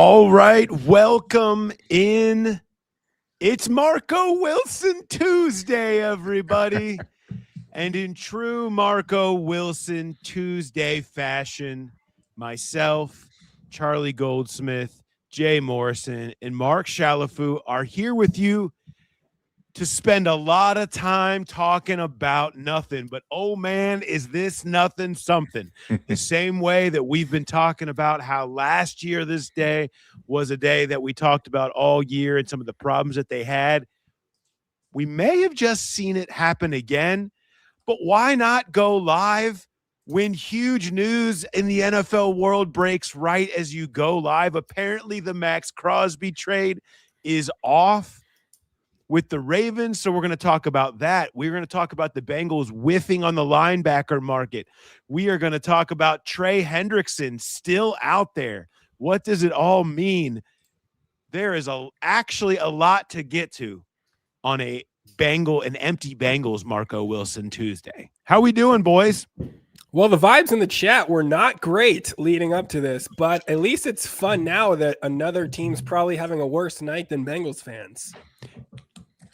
All right, welcome in. It's Marco Wilson Tuesday, everybody. And in true Marco Wilson Tuesday fashion, myself, Charlie Goldsmith, Jay Morrison, and Mark Shalafou are here with you to spend a lot of time talking about nothing. But, oh, man, is this nothing something? The same way that we've been talking about how last year this day was a day that we talked about all year and some of the problems that they had. We may have just seen it happen again, but why not go live when huge news in the NFL world breaks right as you go live? Apparently, the Maxx Crosby trade is off with the Ravens, so we're going to talk about that. We're going to talk about the Bengals whiffing on the linebacker market. We are going to talk about Trey Hendrickson still out there. What does it all mean? There is actually a lot to get to on an empty Bengals Marco Wilson Tuesday. How we doing, boys? Well, the vibes in the chat were not great leading up to this, but at least it's fun now that another team's probably having a worse night than Bengals fans.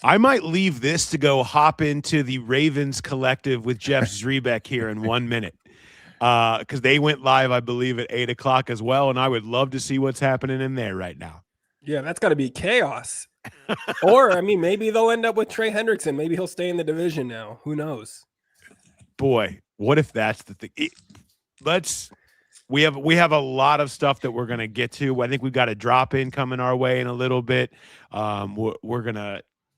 I might leave this to go hop into the Ravens collective with Jeff Zrebeck here in 1 minute because they went live, I believe, at 8 o'clock as well, and I would love to see what's happening in there right now. Yeah, that's got to be chaos. Or, I mean, maybe they'll end up with Trey Hendrickson. Maybe he'll stay in the division now. Who knows? Boy, what if that's the thing? We have a lot of stuff that we're going to get to. I think we've got a drop in coming our way in a little bit.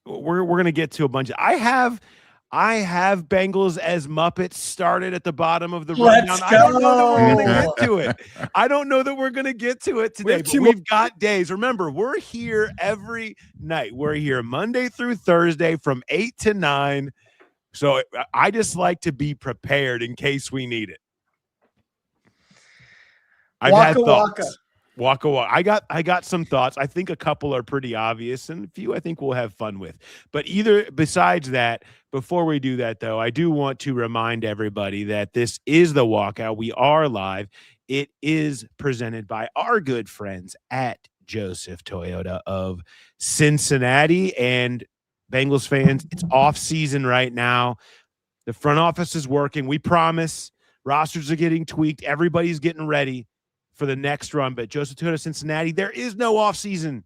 We're gonna get to a bunch of. I have Bengals as Muppets started at the bottom of the rundown. I don't know that we're gonna get to it. I don't know that we're gonna get to it today. But we've got days. Remember, we're here every night. We're here Monday through Thursday from 8 to 9. So I just like to be prepared in case we need it. I've had thoughts. Waka. I got some thoughts. I think a couple are pretty obvious, and a few I think we'll have fun with. But besides that, before we do that, though, I do want to remind everybody that this is the Walkout. We are live. It is presented by our good friends at Joseph Toyota of Cincinnati. And Bengals fans, it's off season right now. The front office is working. We promise. Rosters are getting tweaked. Everybody's getting ready for the next run. But Joseph Toyota of Cincinnati, there is no offseason.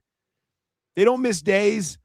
They don't miss days.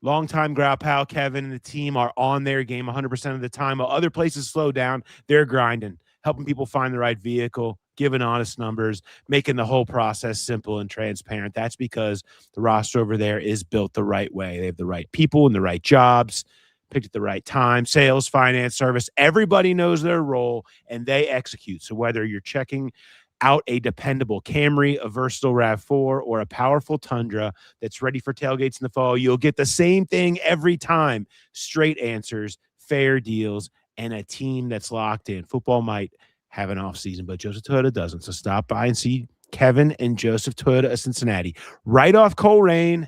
Longtime Growl pal Kevin and the team are on their game 100% of the time. While other places slow down, they're grinding, helping people find the right vehicle, giving honest numbers, making the whole process simple and transparent. That's because the roster over there is built the right way. They have the right people and the right jobs, picked at the right time, sales, finance, service. Everybody knows their role, and they execute. So whether you're checking out a dependable Camry, a versatile RAV4, or a powerful Tundra that's ready for tailgates in the fall, you'll get the same thing every time. Straight answers, fair deals, and a team that's locked in. Football might have an off season, but Joseph Toyota doesn't. So stop by and see Kevin and Joseph Toyota of Cincinnati right off Colerain.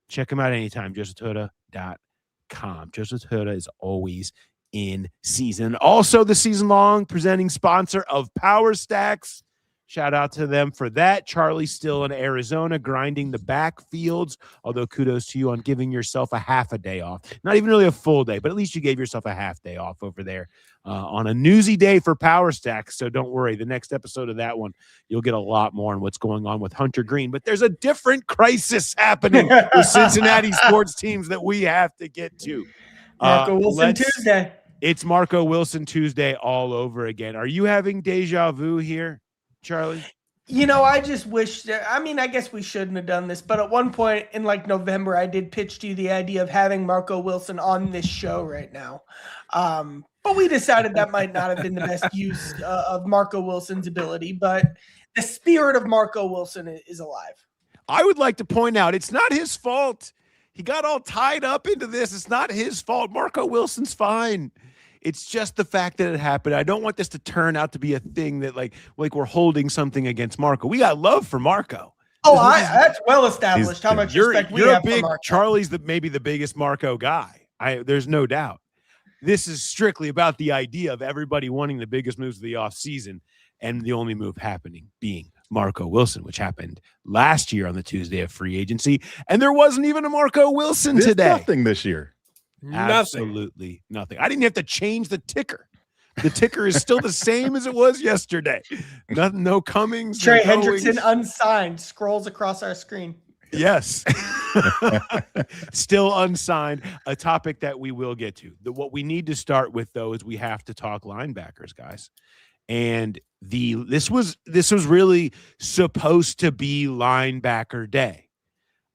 Check them out anytime, josephtoyota.com. Joseph Toyota is always in season. Also, the season-long presenting sponsor of Power Stacks. Shout out to them for that. Charlie's still in Arizona grinding the backfields, although kudos to you on giving yourself a half a day off. Not even really a full day, but at least you gave yourself a half day off over there on a newsy day for Power Stacks. So don't worry. The next episode of that one, you'll get a lot more on what's going on with Hunter Green. But there's a different crisis happening with Cincinnati sports teams that we have to get to. Marco Wilson Tuesday. It's Marco Wilson Tuesday all over again. Are you having deja vu here, Charlie? You know, I just wish I guess we shouldn't have done this, but at one point in like November, I did pitch to you the idea of having Marco Wilson on this show right now. But we decided that might not have been the best use of Marco Wilson's ability, but the spirit of Marco Wilson is alive. I would like to point out, it's not his fault. He got all tied up into this. It's not his fault. Marco Wilson's fine. It's just the fact that it happened. I don't want this to turn out to be a thing that like we're holding something against Marco. We got love for Marco. Oh, that's well established. How much respect we have for Marco. Charlie's maybe the biggest Marco guy. There's no doubt. This is strictly about the idea of everybody wanting the biggest moves of the offseason and the only move happening being Marco Wilson, which happened last year on the Tuesday of free agency. And there wasn't even a Marco Wilson today. Nothing this year. Absolutely nothing. I didn't have to change the ticker. The ticker is still the same as it was yesterday. Nothing, no Cummings. Trey no Hendrickson goings. unsigned scrolls across our screen. Yes. Still unsigned, a topic that we will get to. What we need to start with, though, is we have to talk linebackers, guys. And this was really supposed to be linebacker day.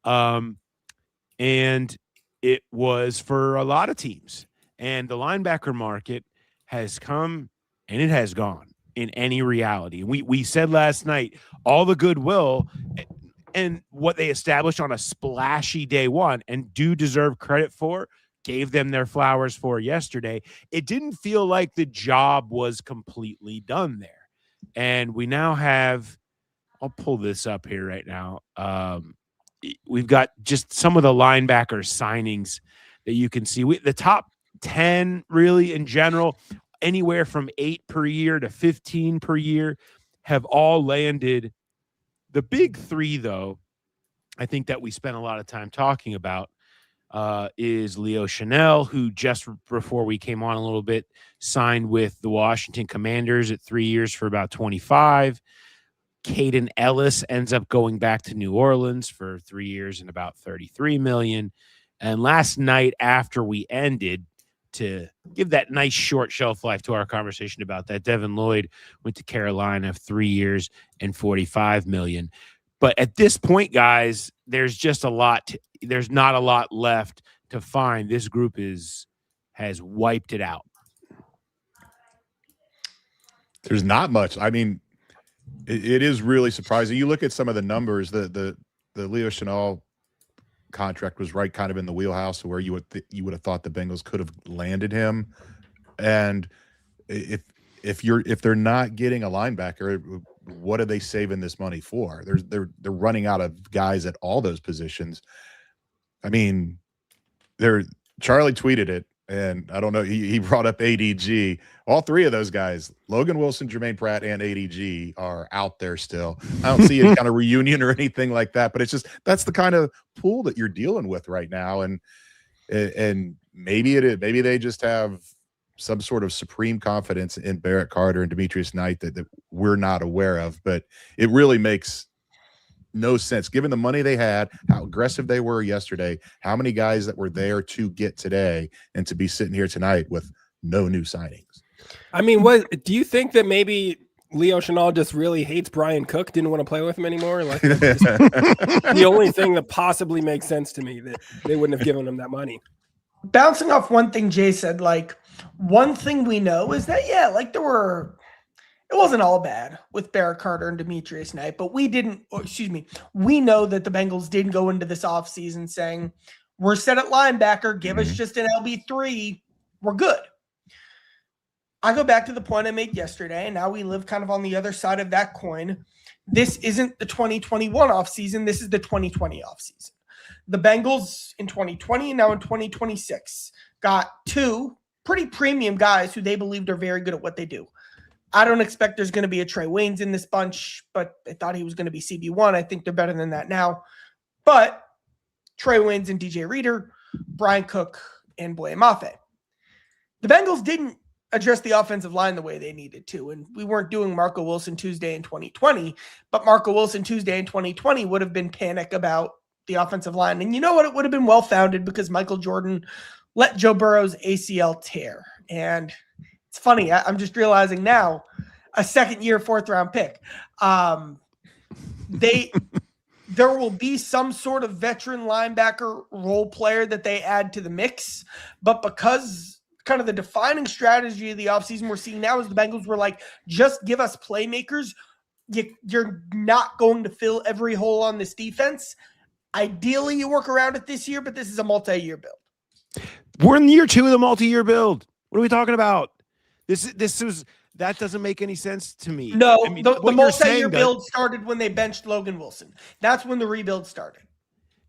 And it was for a lot of teams. And the linebacker market has come and it has gone in any reality. We said last night, all the goodwill and what they established on a splashy day one and do deserve credit for, gave them their flowers for yesterday. It didn't feel like the job was completely done there. And we now have, I'll pull this up here right now. We've got just some of the linebacker signings that you can see. The top 10 really in general, anywhere from 8 per year to 15 per year, have all landed. The big 3, though, I think that we spent a lot of time talking about is Leo Chanel, who just before we came on a little bit signed with the Washington Commanders at 3 years for about 25. Caden Ellis ends up going back to New Orleans for 3 years and about $33 million. And last night, after we ended, to give that nice short shelf life to our conversation about that, Devin Lloyd went to Carolina 3 years and $45 million. But at this point, guys, there's just a lot. There's not a lot left to find. This group has wiped it out. There's not much. I mean, it is really surprising. You look at some of the numbers. The Leo Chanel contract was right kind of in the wheelhouse where you would have thought the Bengals could have landed him. And if they're not getting a linebacker, what are they saving this money for? They're running out of guys at all those positions. I mean, Charlie tweeted it, and I don't know, he brought up ADG. All 3 of those guys, Logan Wilson, Jermaine Pratt, and ADG, are out there still. I don't see any kind of reunion or anything like that, but it's just that's the kind of pool that you're dealing with right now. And maybe they just have some sort of supreme confidence in Barrett Carter and Demetrius Knight that we're not aware of, but it really makes no sense given the money they had, how aggressive they were yesterday, how many guys that were there to get today, and to be sitting here tonight with no new signings. I mean, what do you think that maybe Leo Chanel just really hates Brian Cook, didn't want to play with him anymore? Like, the only thing that possibly makes sense to me that they wouldn't have given him that money. Bouncing off one thing Jay said, like, one thing we know is that, it wasn't all bad with Barrett Carter and Demetrius Knight, but we know that the Bengals didn't go into this offseason saying, we're set at linebacker, give us just an LB3, we're good. I go back to the point I made yesterday, and now we live kind of on the other side of that coin. This isn't the 2021 offseason, this is the 2020 offseason. The Bengals in 2020 and now in 2026 got 2 pretty premium guys who they believed are very good at what they do. I don't expect there's going to be a Trey Waynes in this bunch, but I thought he was going to be CB1. I think they're better than that now. But Trey Waynes and DJ Reader, Brian Cook, and Boye Mafe. The Bengals didn't address the offensive line the way they needed to, and we weren't doing Marco Wilson Tuesday in 2020, but Marco Wilson Tuesday in 2020 would have been panic about the offensive line. And you know what? It would have been well-founded because Michael Jordan let Joe Burrow's ACL tear. And it's funny, I'm just realizing now, a second-year, 4th-round pick. There will be some sort of veteran linebacker role player that they add to the mix, but because kind of the defining strategy of the offseason we're seeing now is the Bengals were like, just give us playmakers. You're not going to fill every hole on this defense. Ideally, you work around it this year, but this is a multi-year build. We're in year 2 of the multi-year build. What are we talking about? That doesn't make any sense to me. No, I mean, the multi-year build started when they benched Logan Wilson. That's when the rebuild started.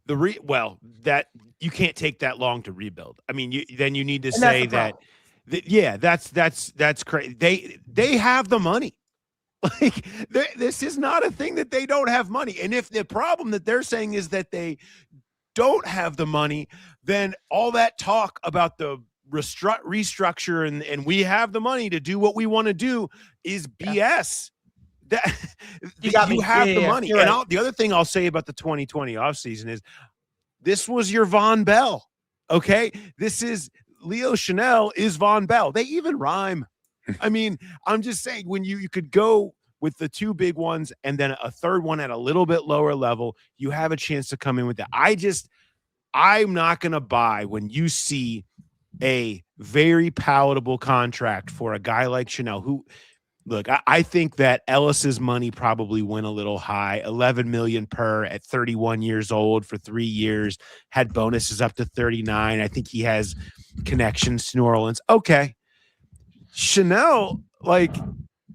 That you can't take that long to rebuild. I mean, then you need to say that's crazy. They have the money. Like, this is not a thing that they don't have money. And if the problem that they're saying is that they don't have the money, then all that talk about the restructure and we have the money to do what we want to do is BS. That you have the money. And right. the other thing I'll say about the 2020 offseason is this was your Von Bell. Okay. This is Leo Chanel is Von Bell. They even rhyme. I mean, I'm just saying when you could go with the two big ones and then a third one at a little bit lower level, you have a chance to come in with that. I'm not going to buy when you see a very palatable contract for a guy like Chanel, who, look, I think that Ellis's money probably went a little high. 11 million per at 31 years old for 3 years, had bonuses up to 39. I think he has connections to New Orleans. Okay. Chanel, like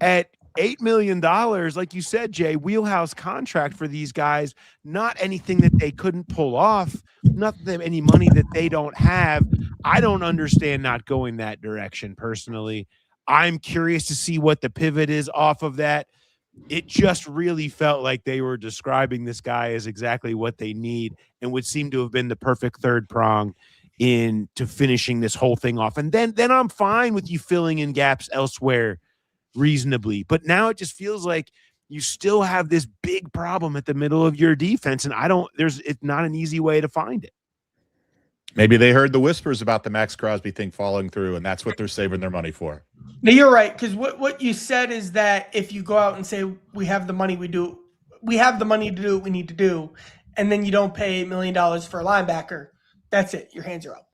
at $8 million, like you said, Jay, wheelhouse contract for these guys, not anything that they couldn't pull off, not any money that they don't have. I don't understand not going that direction personally. I'm curious to see what the pivot is off of that. It just really felt like they were describing this guy as exactly what they need and would seem to have been the perfect third prong into finishing this whole thing off. And then I'm fine with you filling in gaps elsewhere reasonably. But now it just feels like you still have this big problem at the middle of your defense. And it's not an easy way to find it. Maybe they heard the whispers about the Maxx Crosby thing falling through, and that's what they're saving their money for. No, you're right. Because what you said is that if you go out and say, we have the money, we have the money to do what we need to do, and then you don't pay $1 million for a linebacker, that's it. Your hands are up.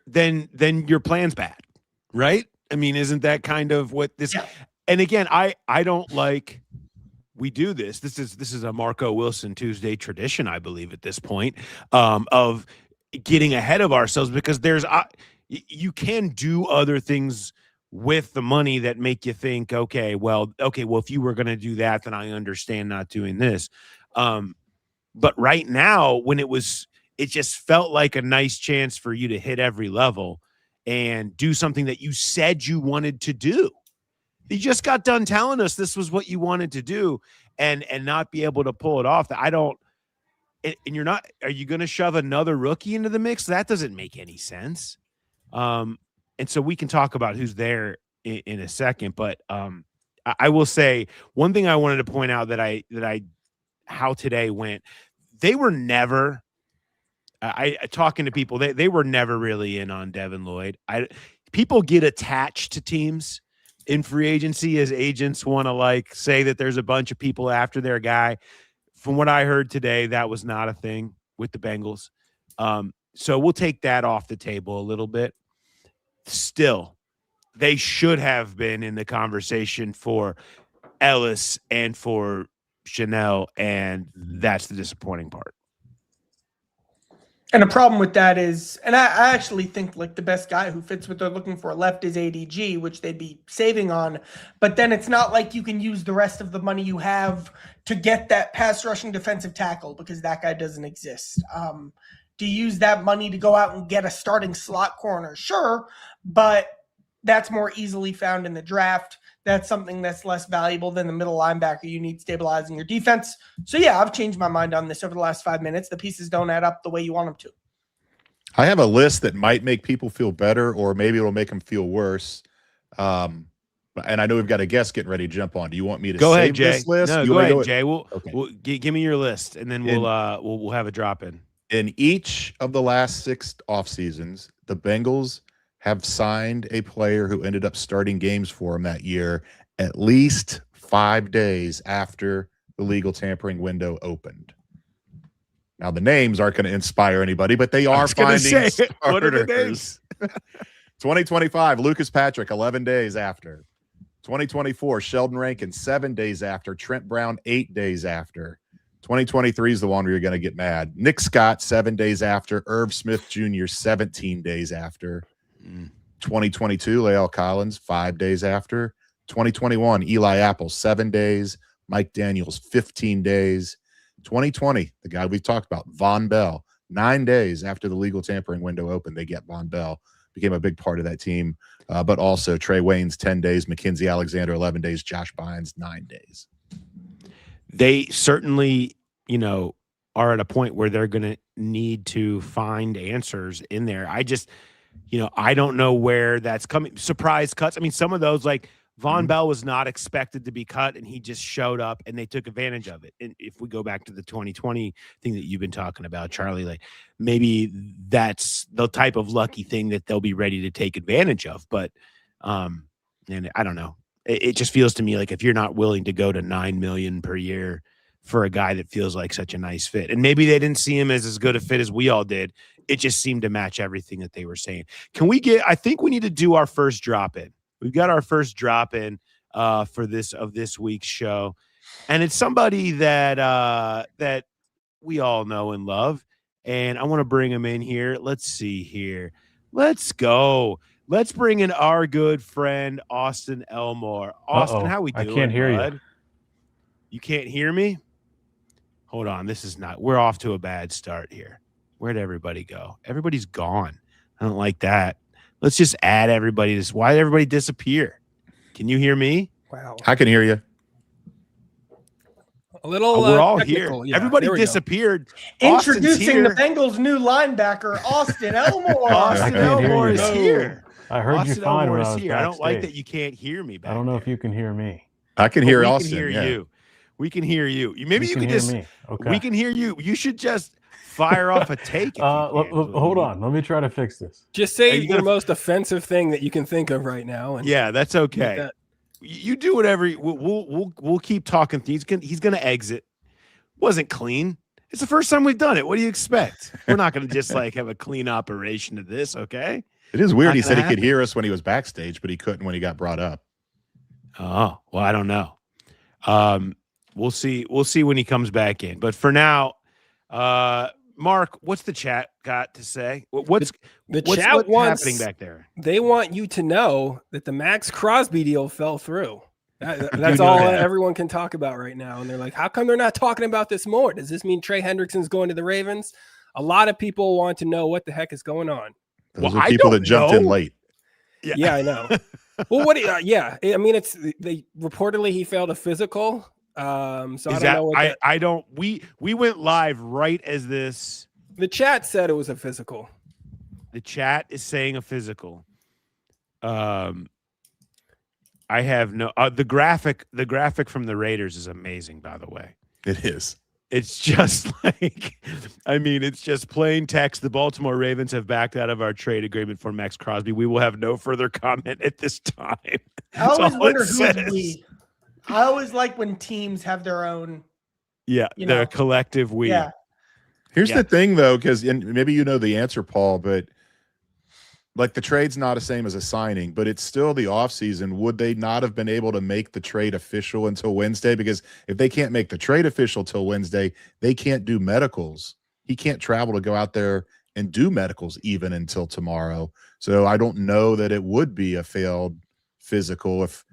Then your plan's bad, right? I mean, isn't that kind of what this? Yeah. And again, I don't like we do this. This is a Marco Wilson Tuesday tradition, I believe, at this point, of getting ahead of ourselves, because you can do other things with the money that make you think, okay, well, if you were going to do that, then I understand not doing this. But right now, when it just felt like a nice chance for you to hit every level and do something that you said you wanted to do. You just got done telling us this was what you wanted to do and not be able to pull it off. And you're not, are you going to shove another rookie into the mix? That doesn't make any sense. And so we can talk about who's there in a second, but I will say one thing I wanted to point out that how today went. They were never, talking to people, they were never really in on Devin Lloyd. People get attached to teams in free agency as agents want to say that there's a bunch of people after their guy. From what I heard today, that was not a thing with the Bengals. So we'll take that off the table a little bit. Still, they should have been in the conversation for Ellis and for Chanel, and that's the disappointing part. And the problem with that is, and I actually think the best guy who fits what they're looking for left is ADG, which they'd be saving on. But then it's not like you can use the rest of the money you have to get that pass rushing defensive tackle, because that guy doesn't exist. Do you use that money to go out and get a starting slot corner? Sure, but that's more easily found in the draft. That's something that's less valuable than the middle linebacker you need stabilizing your defense. So, yeah, I've changed my mind on this over the last 5 minutes. The pieces don't add up the way you want them to. I have a list that might make people feel better, or maybe it'll make them feel worse. And I know we've got a guest getting ready to jump on. Do you want me to save this list? No, go ahead, Jay. Give me your list, and then we'll have a drop in. In each of the last 6 off seasons, the Bengals have signed a player who ended up starting games for him that year at least 5 days after the legal tampering window opened. Now, the names aren't going to inspire anybody, but they are finding starters. What are the names? 2025, Lucas Patrick, 11 days after. 2024, Sheldon Rankin, 7 days after. Trent Brown, 8 days after. 2023 is the one where you're going to get mad. Nick Scott, 7 days after. Irv Smith Jr., 17 days after. 2022, Lael Collins, 5 days after. 2021, Eli Apple, 7 days. Mike Daniels, 15 days. 2020, the guy we talked about, Von Bell, 9 days after the legal tampering window opened, they get Von Bell. became a big part of that team. But also Trey Waynes 10 days, Mackenzie Alexander 11 days, Josh Bynes 9 days. They certainly, are at a point where they're going to need to find answers in there. I just, I don't know where that's coming. Surprise cuts. I mean, some of those, like Von Bell was not expected to be cut, and he just showed up, and they took advantage of it. And if we go back to the 2020 thing that you've been talking about, Charlie, like maybe that's the type of lucky thing that they'll be ready to take advantage of. But, and I don't know. It just feels to me like if you're not willing to go to $9 million per year for a guy that feels like such a nice fit, and maybe they didn't see him as good a fit as we all did, it just seemed to match everything that they were saying. I think we need to do our first drop in. We've got our first drop in for this week's show, and it's somebody that we all know and love, and I want to bring him in here. Let's see here. Let's go. Let's bring in our good friend Austin Elmore. Austin, how we doing? I can't hear bud? you. You can't hear me? Hold on. We're off to a bad start here. Where'd everybody go? Everybody's gone. I don't like that. Let's just add everybody. Why did everybody disappear? Can you hear me? Wow. I can hear you. A little. We're all here. Yeah, everybody disappeared. Introducing the Bengals' new linebacker, Austin Elmore. Austin Elmore is here. I heard Austin you fine when I was here. I don't like backstage. that you can't hear me back I don't know there. if you can hear me. I can hear we Austin. Can hear yeah. you. We can hear you. Maybe you can could hear just. me. Okay. We can hear you. You should just fire off a take. Hold on. Let me try to fix this. Just say you the gonna- most offensive thing that you can think of right now. And Yeah, that's okay. that- You do whatever. We'll keep talking. He's gonna exit. Wasn't clean. It's the first time we've done it. What do you expect? We're not gonna just like have a clean operation of this, okay? It is weird. Not He said he gonna could hear us when he was backstage, but he couldn't when he got brought up. Oh, well, I don't know. We'll see. We'll see when he comes back in. But for now, Mark, what's the chat got to say? What's chat wants happening back there? They want you to know that the Maxx Crosby deal fell through. That's know all that. everyone can talk about right now. And they're like, how come they're not talking about this more? Does this mean Trey Hendrickson's going to the Ravens? A lot of people want to know what the heck is going on. Those Well, are I people don't that jumped in know. late. Yeah, I know. Well, what? Yeah, I mean, they reportedly he failed a physical. So I don't know. What I don't. We went live right as this. the chat said it was a physical. The chat is saying a physical. I have no. The graphic from the Raiders is amazing. By the way, It is. it's just like, I mean, it's just plain text. The Baltimore Ravens have backed out of our trade agreement for Maxx Crosby. We will have no further comment at this time. I That's always all wonder it who's says. we. I always like when teams have their own. Yeah, You the know. collective we. Yeah. Here's Yeah. the thing, though, because maybe you know the answer, Paul, but like the trade's not the same as a signing, but it's still the offseason. Would they not have been able to make the trade official until Wednesday? Because if they can't make the trade official till Wednesday, they can't do medicals. He can't travel to go out there and do medicals even until tomorrow. So I don't know that it would be a failed physical if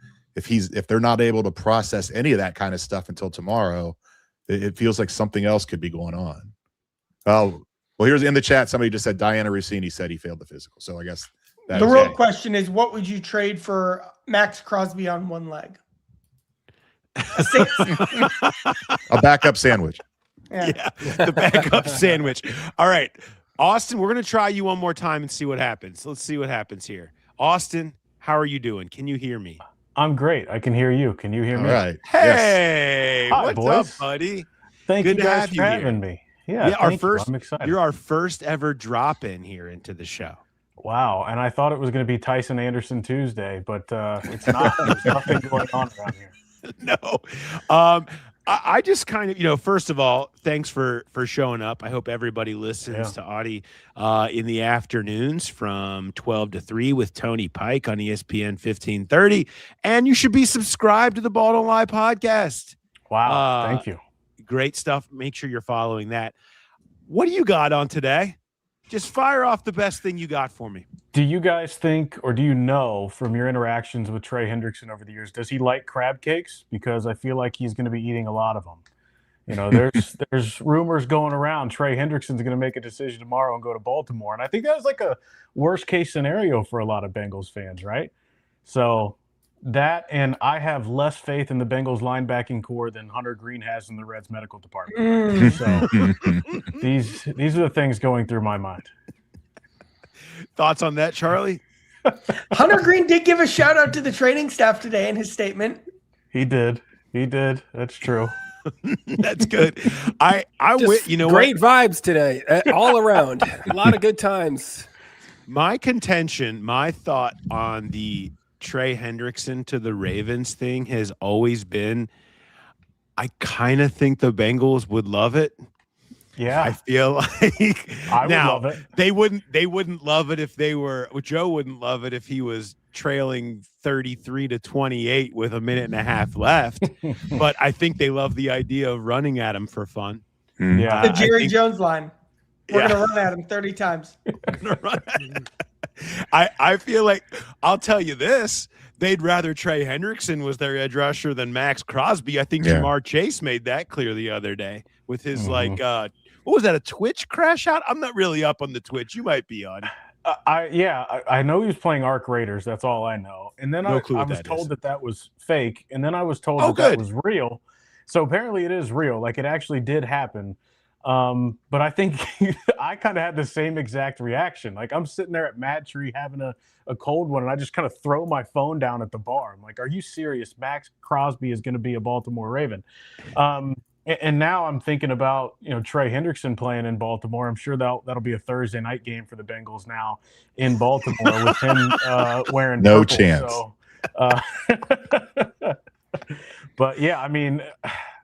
they're not able to process any of that kind of stuff until tomorrow. It feels like something else could be going on. Oh, well, here's in the chat. Somebody just said Diana Rossini said he failed the physical. So I guess that The is real it. question is, what would you trade for Maxx Crosby on one leg? A backup sandwich. Yeah, the backup sandwich. All right, Austin, we're going to try you one more time and see what happens. Let's see what happens here. Austin, how are you doing? Can you hear me? I'm great. I can hear you. Can you hear All me? right. Yes. Hey, Hi, what's boys. up, buddy? Thank Good you to guys have for you here. having me. Yeah, our thank you. first. I'm excited. You're our first ever drop in here into the show. Wow. And I thought it was going to be Tyson Anderson Tuesday, but it's not. There's nothing going on around here. No. I just kind of, first of all, thanks for showing up. I hope everybody listens to Audie in the afternoons from 12 to 3 with Tony Pike on ESPN 1530. And you should be subscribed to the Ball Don't Lie podcast. Wow. Thank you. Great stuff. Make sure you're following that. What do you got on today? Just fire off the best thing you got for me. Do you guys think, or do you know from your interactions with Trey Hendrickson over the years, does he like crab cakes? Because I feel like he's going to be eating a lot of them. There's rumors going around. Trey Hendrickson's going to make a decision tomorrow and go to Baltimore, and I think that's like a worst case scenario for a lot of Bengals fans, right? So that, and I have less faith in the Bengals linebacking core than Hunter Green has in the Reds medical department. So these are the things going through my mind. Thoughts on that, Charlie? Hunter Green did give a shout out to the training staff today in his statement. He did. That's true. That's good. Great vibes today, all around. A lot of good times. My thought on the Trey Hendrickson to the Ravens thing has always been, I kind of think the Bengals would love it. Yeah, I feel like I would love it. They wouldn't love it if Joe wouldn't love it if he was trailing 33-28 with a minute and a half left. But I think they love the idea of running at him for fun. Yeah, the Jerry Jones line. We're gonna run at him 30 times. I feel like, I'll tell you this, they'd rather Trey Hendrickson was their edge rusher than Maxx Crosby. I think Jamar Chase made that clear the other day with his what was that, a Twitch crash out? I'm not really up on the Twitch. You might be on. I know he was playing Arc Raiders. That's all I know. And then I was told that was fake. And then I was told that was real. So apparently it is real. Like, it actually did happen. But I think I kind of had the same exact reaction. Like, I'm sitting there at Matt Tree having a cold one, and I just kind of throw my phone down at the bar. I'm like, are you serious? Maxx Crosby is going to be a Baltimore Raven. And now I'm thinking about, Trey Hendrickson playing in Baltimore. I'm sure that'll be a Thursday night game for the Bengals now in Baltimore with him wearing no purple. chance. So, but yeah, I mean,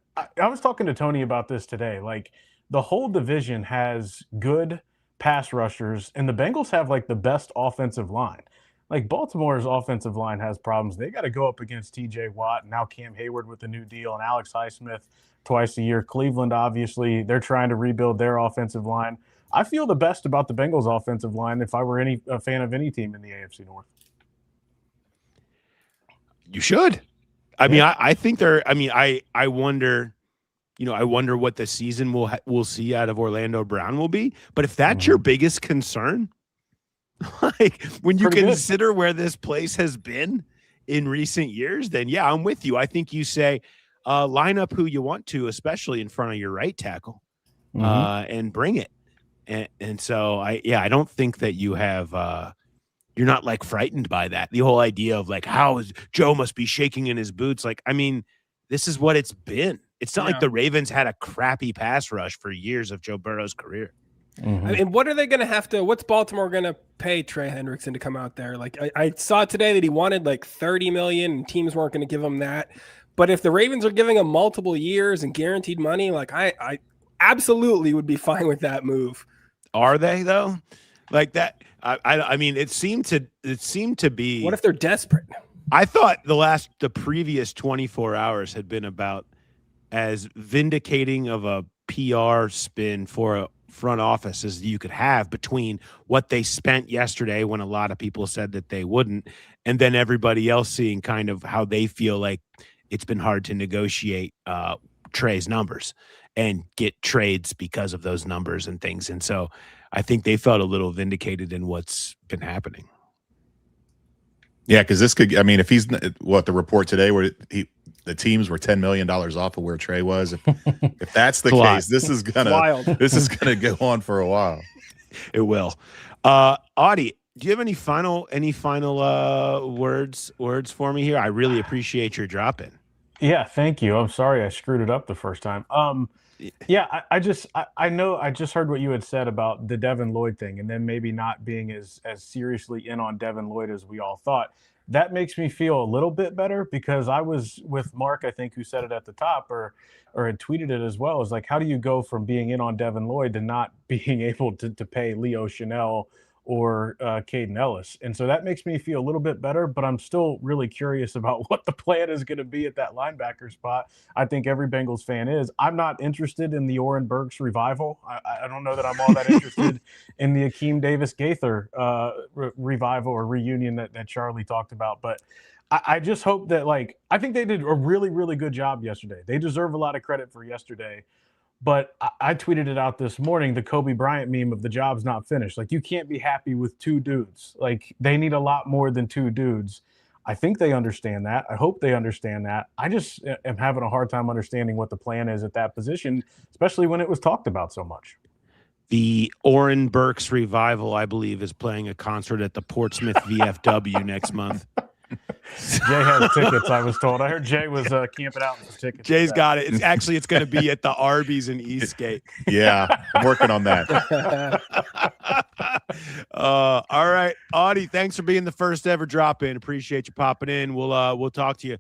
I was talking to Tony about this today. Like, the whole division has good pass rushers, and the Bengals have like the best offensive line. Like, Baltimore's offensive line has problems. They got to go up against TJ Watt, and now Cam Hayward with the new deal, and Alex Highsmith twice a year. Cleveland, obviously, they're trying to rebuild their offensive line. I feel the best about the Bengals offensive line if I were a fan of any team in the AFC North. You should. I mean, I think they're. I mean, I wonder. I wonder what the season we'll see out of Orlando Brown will be. But if that's your biggest concern, like, when you consider where this place has been in recent years, then yeah, I'm with you. I think you say line up who you want to, especially in front of your right tackle, and bring it. And so I don't think that you have you're not like frightened by that. The whole idea of like, how is Joe must be shaking in his boots. Like, I mean, this is what it's been. It's not like the Ravens had a crappy pass rush for years of Joe Burrow's career. I mean, what are they going to have to? What's Baltimore going to pay Trey Hendrickson to come out there? Like, I saw today that he wanted like $30 million, and teams weren't going to give him that. But if the Ravens are giving him multiple years and guaranteed money, like, I absolutely would be fine with that move. Are they though? Like that? I mean, it seemed to be. What if they're desperate? I thought the previous 24 hours had been about as vindicating of a PR spin for a front office as you could have between what they spent yesterday, when a lot of people said that they wouldn't, and then everybody else seeing kind of how they feel like it's been hard to negotiate Trey's numbers and get trades because of those numbers and things. And so I think they felt a little vindicated in what's been happening. Yeah, because this could, I mean, if he's what the report today where the teams were $10 million off of where Trey was. If that's the case, this is gonna go on for a while. It will. Audie, do you have any final words for me here? I really appreciate your drop in. Yeah, thank you. I'm sorry I screwed it up the first time. Yeah, I know I just heard what you had said about the Devin Lloyd thing, and then maybe not being as seriously in on Devin Lloyd as we all thought. That makes me feel a little bit better, because I was with Mark, I think, who said it at the top or had tweeted it as well. Is like, how do you go from being in on Devin Lloyd to not being able to pay Leo Chanel or Caden Ellis? And so that makes me feel a little bit better, but I'm still really curious about what the plan is going to be at that linebacker spot. I think every Bengals fan is. I'm not interested in the Oren Burks revival. I don't know that I'm all that interested in the Akeem Davis Gaither revival or reunion that Charlie talked about, but I just hope that, like, I think they did a really, really good job yesterday. They deserve a lot of credit for yesterday. But I tweeted it out this morning, the Kobe Bryant meme of the job's not finished. Like, you can't be happy with 2 dudes. Like, they need a lot more than 2 dudes. I think they understand that. I hope they understand that. I just am having a hard time understanding what the plan is at that position, especially when it was talked about so much. The Oren Burks Revival, I believe, is playing a concert at the Portsmouth VFW next month. Jay has tickets, I was told. I heard Jay was camping out for tickets. Jay's got it. It's going to be at the Arby's in Eastgate. Yeah, I'm working on that. All right, Audie, thanks for being the first ever drop in. Appreciate you popping in. We'll talk to you.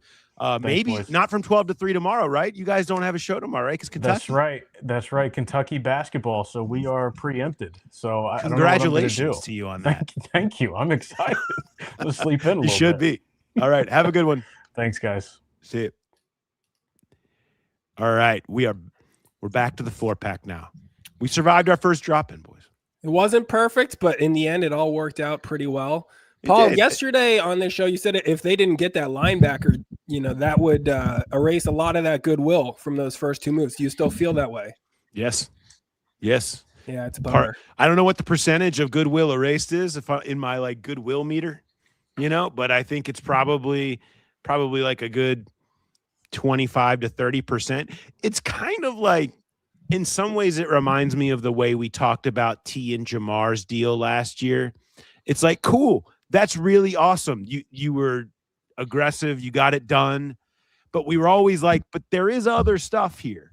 Maybe boys. not from 12 to 3 tomorrow, right? You guys don't have a show tomorrow, right? Because Kentucky. That's right. Kentucky basketball. So we are preempted. So congratulations to you on that. Thank you. I'm excited. Let's sleep in a little You should bit. be. All right. Have a good one. Thanks, guys. See you. All right. We're back to the 4-pack now. We survived our first drop in, boys. It wasn't perfect, but in the end, it all worked out pretty well. Paul, yesterday on this show, you said if they didn't get that linebacker, that would erase a lot of that goodwill from those first 2 moves. Do you still feel that way? Yes. Yeah, it's a bummer. I don't know what the percentage of goodwill erased is in my like goodwill meter, but I think it's probably like a good 25 to 30%. It's kind of like, in some ways, it reminds me of the way we talked about T and Jamar's deal last year. It's like, cool. That's really awesome. You were aggressive. You got it done. But we were always like, but there is other stuff here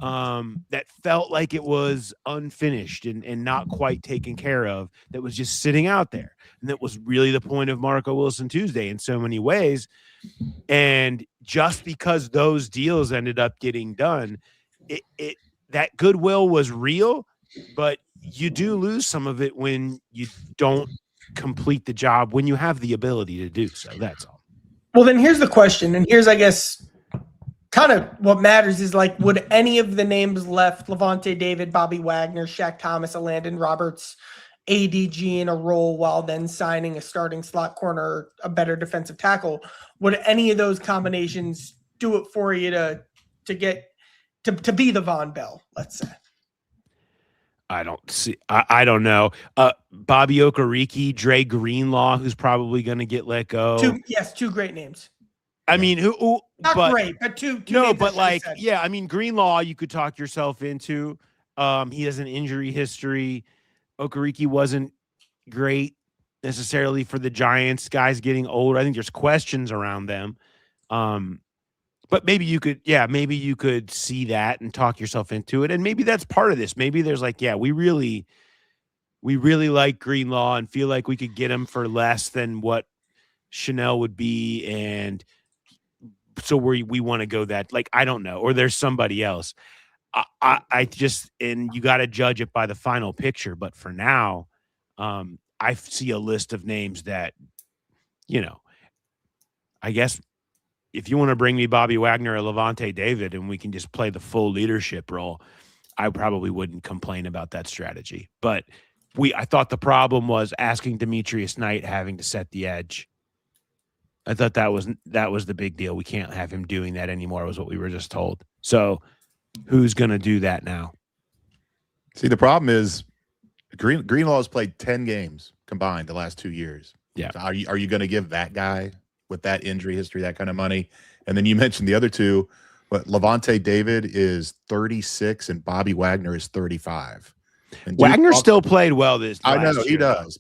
that felt like it was unfinished and not quite taken care of, that was just sitting out there. And that was really the point of Marco Wilson Tuesday in so many ways. And just because those deals ended up getting done, that goodwill was real, but you do lose some of it when you don't complete the job when you have the ability to do so. That's all. Well, then here's the question, and here's, I guess, kind of what matters is, like, would any of the names left, Levante David, Bobby Wagner, Shaq Thomas, Landon Roberts, ADG in a role while then signing a starting slot corner, a better defensive tackle, would any of those combinations do it for you to get to be the Von Bell, let's say? I don't know. Bobby Okereke, Dre Greenlaw, who's probably going to get let go. 2 great names. I mean, not great, but two. No, but like, yeah, I mean, Greenlaw, you could talk yourself into. He has an injury history. Okereke wasn't great necessarily for the Giants. Guys getting older. I think there's questions around them. But maybe you could see that and talk yourself into it. And maybe that's part of this. Maybe there's like, yeah, we really like Greenlaw and feel like we could get him for less than what Chanel would be. And so we want to go that, like, I don't know, or there's somebody else. I just, and you got to judge it by the final picture. But for now, I see a list of names that, I guess, if you want to bring me Bobby Wagner or Levante David and we can just play the full leadership role, I probably wouldn't complain about that strategy. But I thought the problem was asking Demetrius Knight having to set the edge. I thought that was the big deal. We can't have him doing that anymore, was what we were just told. So who's going to do that now? See, the problem is Greenlaw has played 10 games combined the last 2 years. Yeah. So are you going to give that guy with that injury history that kind of money? And then you mentioned the other two, but Levante David is 36 and Bobby Wagner is 35. And Wagner still played well this I know year, he does.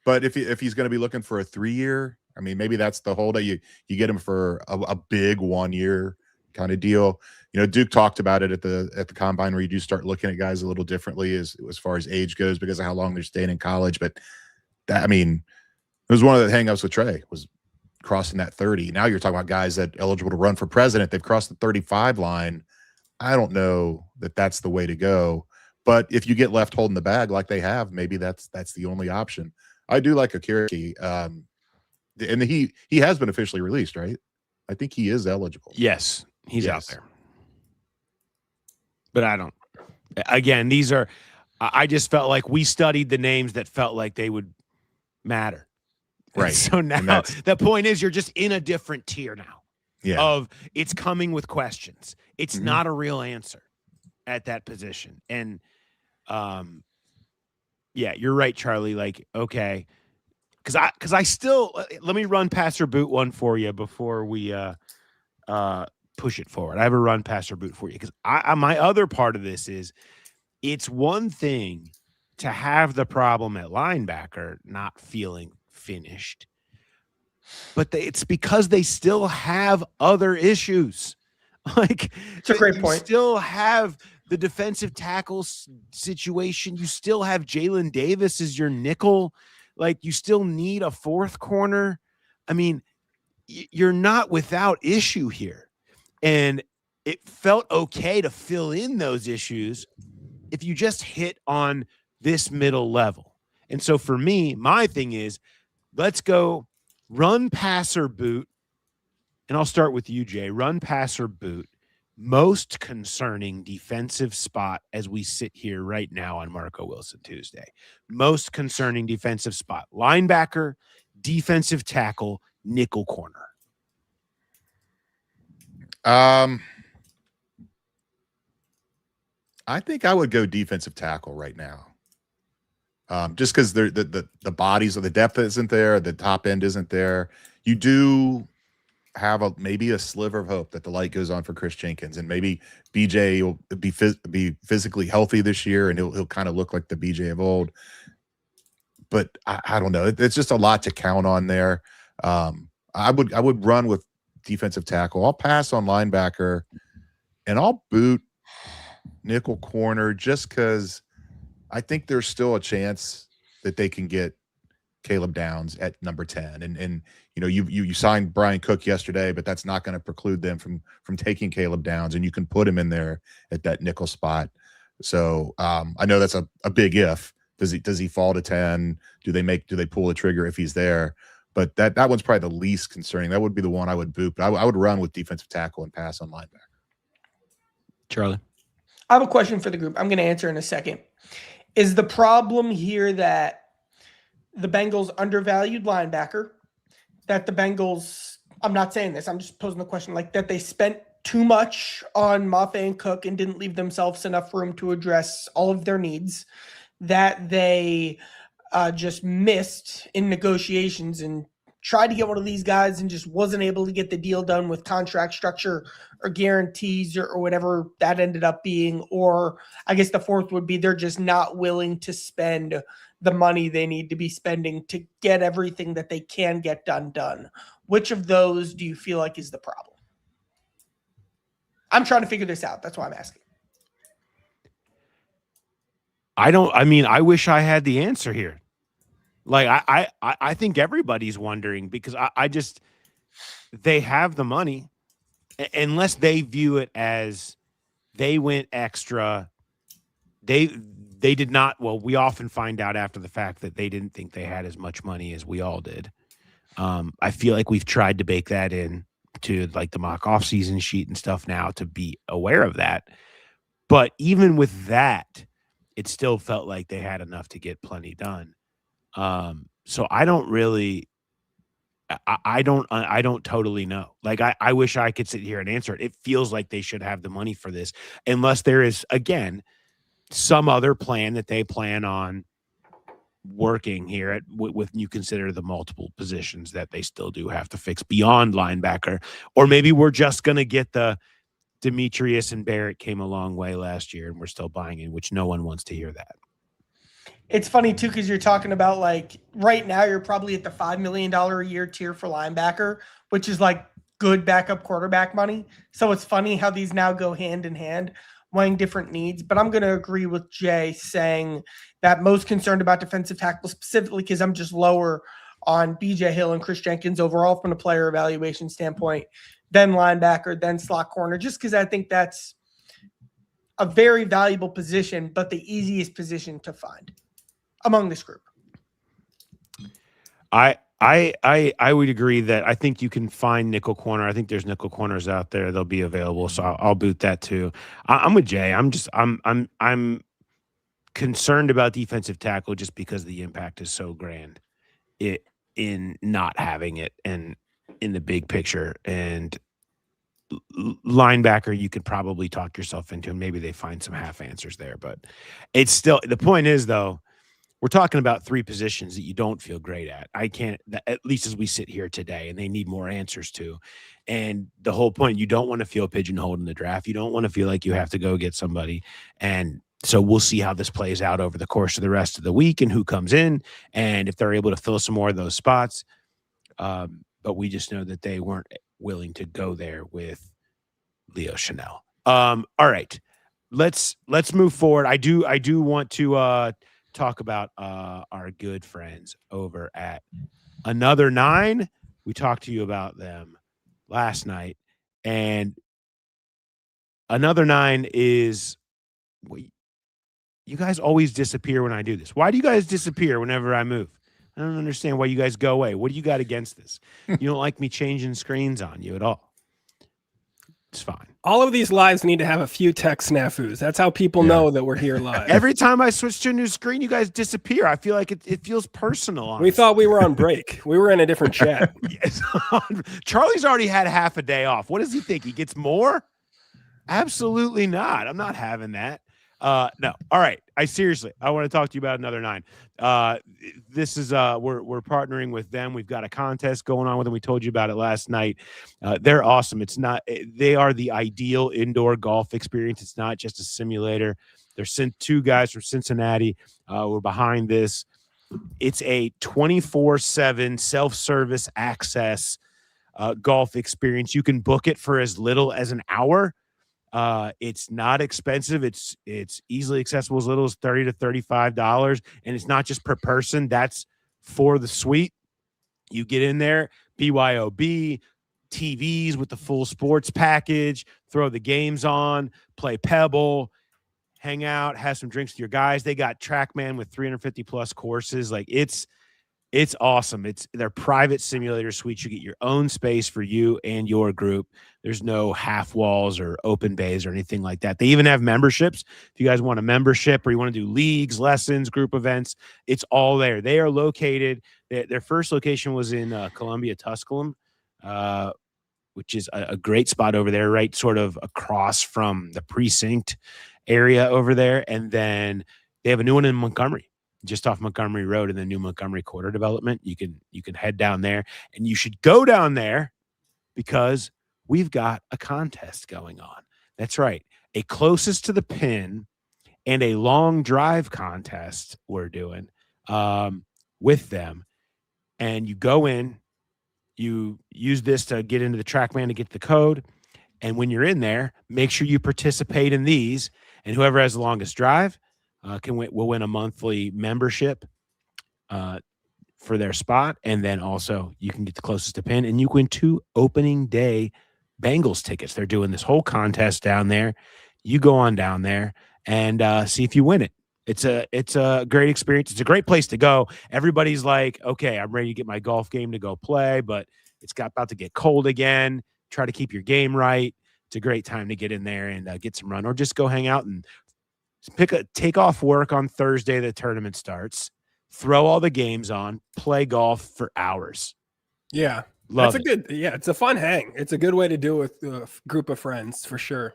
But if he's going to be looking for a 3-year, I mean, maybe that's the whole day. You get him for a big 1-year kind of deal. Duke talked about it at the combine, where you do start looking at guys a little differently as far as age goes because of how long they're staying in college. But that, I mean, it was one of the hangups with Trey was crossing that 30. Now you're talking about guys that are eligible to run for president. They've crossed the 35 line. I don't know that that's the way to go. But if you get left holding the bag like they have, maybe that's the only option. I do like Okereke. And he has been officially released, right? I think he is eligible. Yes, he's out there. But I don't. Again, these are – I just felt like we studied the names that felt like they would matter. Right. So now the point is you're just in a different tier now. Yeah. Of it's coming with questions. It's Mhm. not a real answer at that position. And yeah, you're right, Charlie. Like, okay. Because I still let me run passer boot one for you before we push it forward. I have a run passer boot for you because my other part of this is it's one thing to have the problem at linebacker not feeling finished, but it's because they still have other issues. Like, it's a great you point. Still have the defensive tackle situation. You still have Jalen Davis as your nickel. Like, you still need a fourth corner. I mean, you're not without issue here. And it felt okay to fill in those issues if you just hit on this middle level. And so for me, my thing is, let's go run, passer, boot. And I'll start with you, Jay. Run, passer, boot. Most concerning defensive spot as we sit here right now on Marco Wilson Tuesday. Most concerning defensive spot. Linebacker, defensive tackle, nickel corner. I think I would go defensive tackle right now. Just because the bodies or the depth isn't there, the top end isn't there. You do have maybe a sliver of hope that the light goes on for Chris Jenkins, and maybe BJ will be physically healthy this year, and he'll kind of look like the BJ of old. But I don't know. It's just a lot to count on there. I would run with defensive tackle. I'll pass on linebacker, and I'll boot nickel corner just because I think there's still a chance that they can get Caleb Downs at number 10. And you know, you signed Brian Cook yesterday, but that's not going to preclude them from taking Caleb Downs, and you can put him in there at that nickel spot. So I know that's a big if. Does he fall to 10? Do they pull the trigger if he's there? But that one's probably the least concerning. That would be the one I would boot. But I would run with defensive tackle and pass on linebacker. Charlie? I have a question for the group. I'm going to answer in a second. Is the problem here that the Bengals undervalued linebacker? That the Bengals, I'm not saying this, I'm just posing the question, like that they spent too much on Mafe and Cook and didn't leave themselves enough room to address all of their needs, that they just missed in negotiations and tried to get one of these guys and just wasn't able to get the deal done with contract structure or guarantees or whatever that ended up being. Or I guess the fourth would be they're just not willing to spend the money they need to be spending to get everything that they can get done. Which of those do you feel like is the problem? I'm trying to figure this out. That's why I'm asking. I wish I had the answer here. Like, I think everybody's wondering because they have the money unless they view it as they went extra. They did not. Well, we often find out after the fact that they didn't think they had as much money as we all did. I feel like we've tried to bake that in to like the mock off-season sheet and stuff now to be aware of that. But even with that, it still felt like they had enough to get plenty done. So I don't really, I don't totally know. Like, I wish I could sit here and answer it. It feels like they should have the money for this, unless there is, again, some other plan that they plan on working here with you consider the multiple positions that they still do have to fix beyond linebacker. Or maybe we're just going to get the Demetrius and Barrett came a long way last year and we're still buying in, which no one wants to hear that. It's funny, too, because you're talking about, like, right now you're probably at the $5 million a year tier for linebacker, which is, like, good backup quarterback money. So it's funny how these now go hand in hand, weighing different needs. But I'm going to agree with Jay saying that most concerned about defensive tackle specifically because I'm just lower on BJ Hill and Chris Jenkins overall from a player evaluation standpoint, then linebacker, then slot corner, just because I think that's a very valuable position, but the easiest position to find among this group. I would agree that I think you can find nickel corner. I think there's nickel corners out there. They'll be available. So I'll boot that too. I'm with Jay. I'm concerned about defensive tackle just because the impact is so grand. in not having it and in the big picture. And linebacker, you could probably talk yourself into, and maybe they find some half answers there. But it's still, the point is, though, we're talking about 3 positions that you don't feel great at. I can't, at least as we sit here today, and they need more answers to. And the whole point, you don't want to feel pigeonholed in the draft. You don't want to feel like you have to go get somebody. And so we'll see how this plays out over the course of the rest of the week and who comes in and if they're able to fill some more of those spots. But we just know that they weren't willing to go there with Leo Chanel. All right, let's move forward. I do want to talk about our good friends over at Another Nine. We talked to you about them last night, and Another Nine is, you guys always disappear when I do this. Why do you guys disappear whenever I move? I don't understand why you guys go away. What do you got against this? You don't like me changing screens on you at all. It's fine. All of these lives need to have a few tech snafus. That's how people know that we're here live. Every time I switch to a new screen, you guys disappear. I feel like it feels personal. Honestly. We thought we were on break. We were in a different chat. Yes. Charlie's already had half a day off. What does he think? He gets more? Absolutely not. I'm not having that. No. All right. I want to talk to you about Another Nine. This is we're partnering with them. We've got a contest going on with them. We told you about it last night. They're awesome. They are the ideal indoor golf experience. It's not just a simulator. They're 2 guys from Cincinnati. We're behind this. It's a 24/7 self-service access golf experience. You can book it for as little as an hour. It's not expensive. It's easily accessible, as little as $30 to $35. And it's not just per person. That's for the suite. You get in there, BYOB, TVs with the full sports package, throw the games on, play Pebble, hang out, have some drinks with your guys. They got TrackMan with 350 plus courses. Like it's awesome. It's their private simulator suites. You get your own space for you and your group. There's no half walls or open bays or anything like that. They even have memberships. If you guys want a membership or you want to do leagues, lessons, group events, it's all there. They are located. Their first location was in Columbia, Tusculum, which is a great spot over there, right sort of across from the precinct area over there. And then they have a new one in Montgomery, just off Montgomery Road in the new Montgomery Quarter development. You can head down there, and you should go down there because we've got a contest going on. That's right. A closest to the pin and a long drive contest we're doing with them. And you go in, you use this to get into the TrackMan to get the code. And when you're in there, make sure you participate in these, and whoever has the longest drive will win a monthly membership for their spot. And then also you can get the closest to pin, and you win 2 opening day Bengals tickets. They're doing this whole contest down there. You go on down there and see if you win it. It's a great experience. It's a great place to go. Everybody's like, okay, I'm ready to get my golf game to go play, but it's about to get cold again. Try to keep your game right. It's a great time to get in there and get some run, or just go hang out and take off work on Thursday. The tournament starts. Throw all the games on. Play golf for hours. Yeah, it's a fun hang. It's a good way to do it with a group of friends for sure.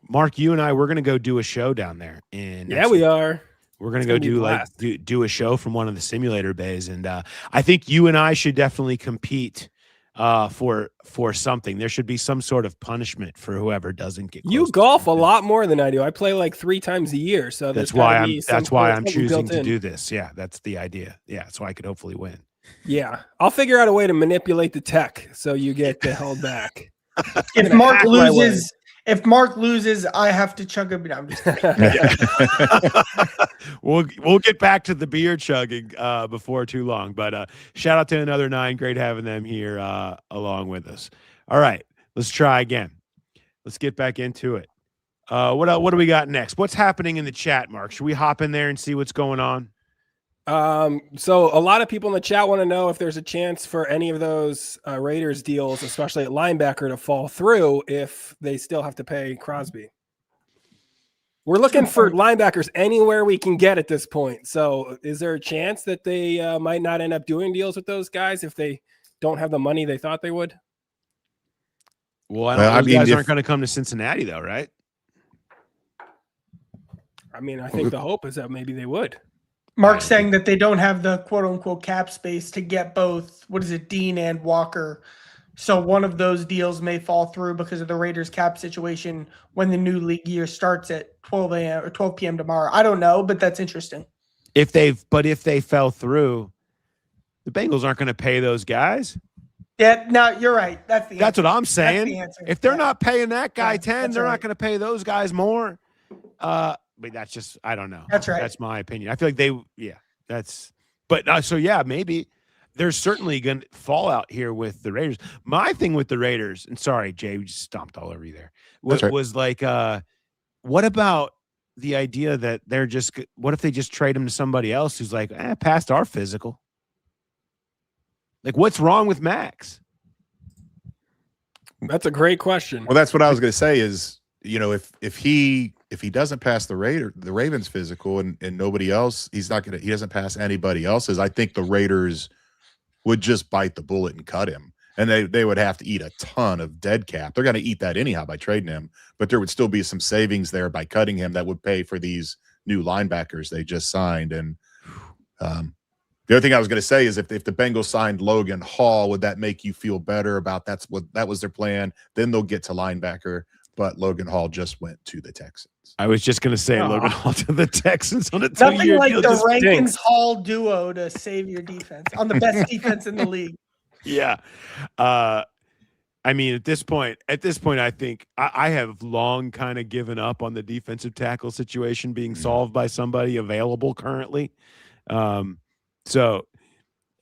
Mark, you and I, we're gonna go do a show down there. We are. We're gonna go do a show from one of the simulator bays, and I think you and I should definitely compete for something. There should be some sort of punishment for whoever doesn't get close. You golf a lot more than I do. I play like 3 times a year, so that's why I'm choosing to do this. Yeah, that's the idea. Yeah, so I could hopefully win. Yeah, I'll figure out a way to manipulate the tech so you get held back. If Mark loses, I have to chug a beer. I'm just We'll get back to the beer chugging before too long. But shout out to Another Nine. Great having them here along with us. All right, let's try again. Let's get back into it. What do we got next? What's happening in the chat, Mark? Should we hop in there and see what's going on? So a lot of people in the chat want to know if there's a chance for any of those Raiders deals, especially at linebacker, to fall through if they still have to pay Crosby. We're looking for linebackers anywhere we can get at this point. So is there a chance that they might not end up doing deals with those guys if they don't have the money they thought they would? Well, those guys aren't going to come to Cincinnati, though, right? I mean, I think the hope is that maybe they would. Mark's saying that they don't have the quote-unquote cap space to get both, Dean and Walker. So one of those deals may fall through because of the Raiders cap situation when the new league year starts at 12 a.m. or 12 p.m. tomorrow. I don't know, but that's interesting. If they fell through, the Bengals aren't going to pay those guys. Yeah, no, you're right. That's what I'm saying. If they're not paying that guy 10, they're not going to pay those guys more. But that's just, I don't know. That's right. That's my opinion. I feel like maybe there's certainly going to fallout here with the Raiders. My thing with the Raiders, and sorry, Jay, we just stomped all over you there, was like, what about the idea that what if they just trade him to somebody else who's like, past our physical? Like, what's wrong with Maxx? That's a great question. Well, that's what I was going to say is, if he doesn't pass the Ravens physical and nobody else, he doesn't pass anybody else's. I think the Raiders would just bite the bullet and cut him. And they would have to eat a ton of dead cap. They're going to eat that anyhow by trading him, but there would still be some savings there by cutting him that would pay for these new linebackers they just signed. And the other thing I was going to say is if the Bengals signed Logan Hall, would that make you feel better about that was their plan? Then they'll get to linebacker, but Logan Hall just went to the Texans. I was just going to say Logan Hall to the Texans on a 2-year Nothing like deal. the Rankins Hall duo to save your defense on the best defense in the league. Yeah. I mean, at this point, I think I have long kind of given up on the defensive tackle situation being solved by somebody available currently. So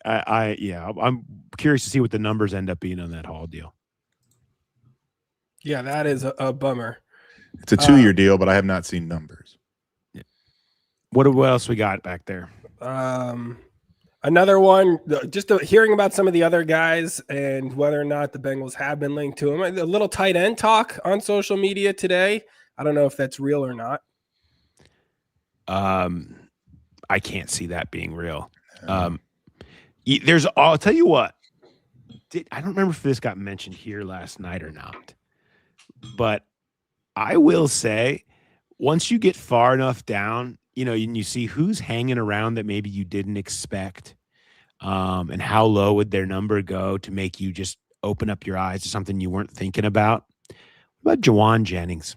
I'm curious to see what the numbers end up being on that Hall deal. Yeah, that is a bummer. It's a 2-year deal, but I have not seen numbers. Yeah. What else we got back there? Another one, just hearing about some of the other guys and whether or not the Bengals have been linked to him. A little tight end talk on social media today. I don't know if that's real or not. I can't see that being real. I'll tell you what. I don't remember if this got mentioned here last night or not, but I will say once you get far enough down, and you see who's hanging around that maybe you didn't expect, and how low would their number go to make you just open up your eyes to something you weren't thinking about. What about Juwan Jennings?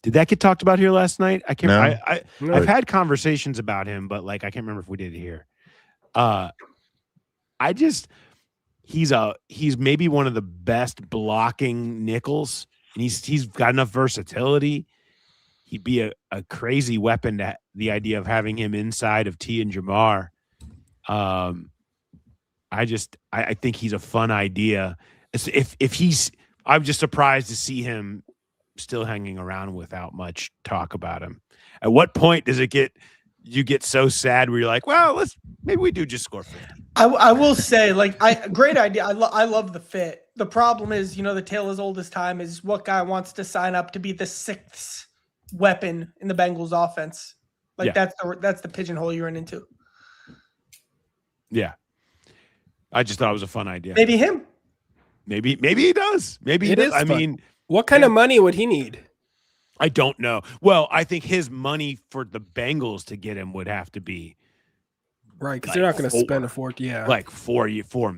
Did that get talked about here last night? I can't. No. I've had conversations about him, but I can't remember if we did it here. He's maybe one of the best blocking nickels, and he's got enough versatility. He'd be a crazy weapon to the idea of having him inside of T and Jamar. I think he's a fun idea. I'm just surprised to see him still hanging around without much talk about him. At what point does you get so sad where you're like, well, maybe we do just score 50. I will say, great idea. I love the fit. The problem is, the tale as old as time is what guy wants to sign up to be the sixth weapon in the Bengals offense. That's the pigeonhole you're into. Yeah. I just thought it was a fun idea. Maybe him. Maybe he does. Maybe he does. I mean, what kind of money would he need? I don't know. Well, I think his money for the Bengals to get him would have to be right, because they're not going to spend a fork. Yeah, $4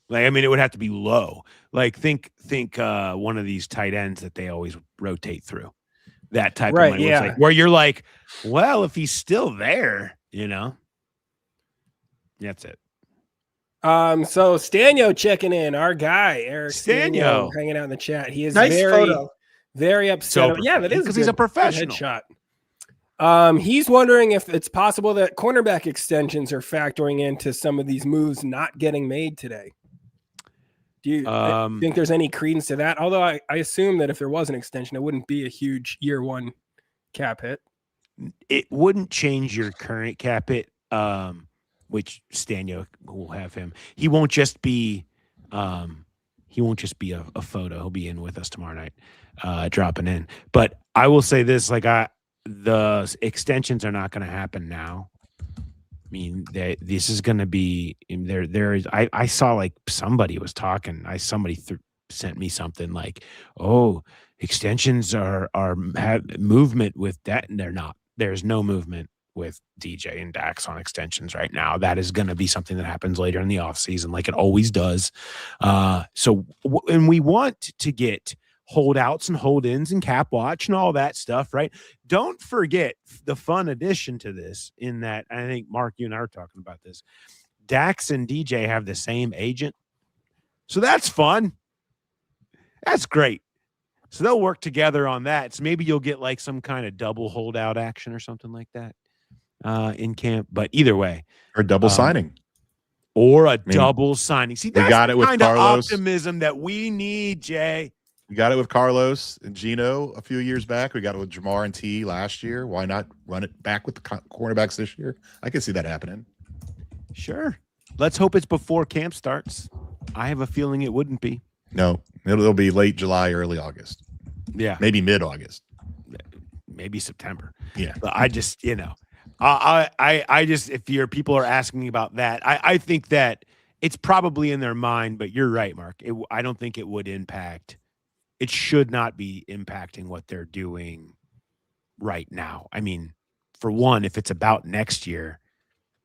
million. It would have to be low. Think one of these tight ends that they always rotate through. That type of money. Yeah. Where you're like, well, if he's still there, that's it. So Stanio checking in, our guy Eric Stanio hanging out in the chat. He is nice photo. Very upset. Yeah, that is because he's a professional. Shot. He's wondering if it's possible that cornerback extensions are factoring into some of these moves not getting made today. Do you think there's any credence to that? Although I assume that if there was an extension, it wouldn't be a huge year one cap hit. It wouldn't change your current cap hit, which Stanio will have him. He won't just be a photo. He'll be in with us tomorrow night, dropping in. But I will say this, the extensions are not going to happen now. I mean, this is going to be there is. I saw like somebody was talking. Somebody sent me something like, "Oh, extensions have movement with that," and they're not. There's no movement with DJ and Dax on extensions right now. That is going to be something that happens later in the offseason, like it always does. And we want to get holdouts and hold-ins and cap watch and all that stuff, right? Don't forget the fun addition to this in that, I think, Mark, you and I are talking about this. Dax and DJ have the same agent. So that's fun. That's great. So they'll work together on that. So maybe you'll get like some kind of double holdout action or something like that in camp. But either way. Or double signing. Or a double signing. See, that's got it with kind of Carlos. optimism that we need, Jay. We got it with Carlos and Gino a few years back. We got it with Jamar and T last year. Why not run it back with the cornerbacks this year? I can see that happening. Sure. Let's hope it's before camp starts. I have a feeling it wouldn't be. No, it'll be late July, early August. Yeah. Maybe mid-August. Maybe September. Yeah. But I just, I just, if people are asking me about that, I think that it's probably in their mind, but you're right, Mark. I don't think it would impact. It should not be impacting what they're doing right now. I mean, for one, if it's about next year,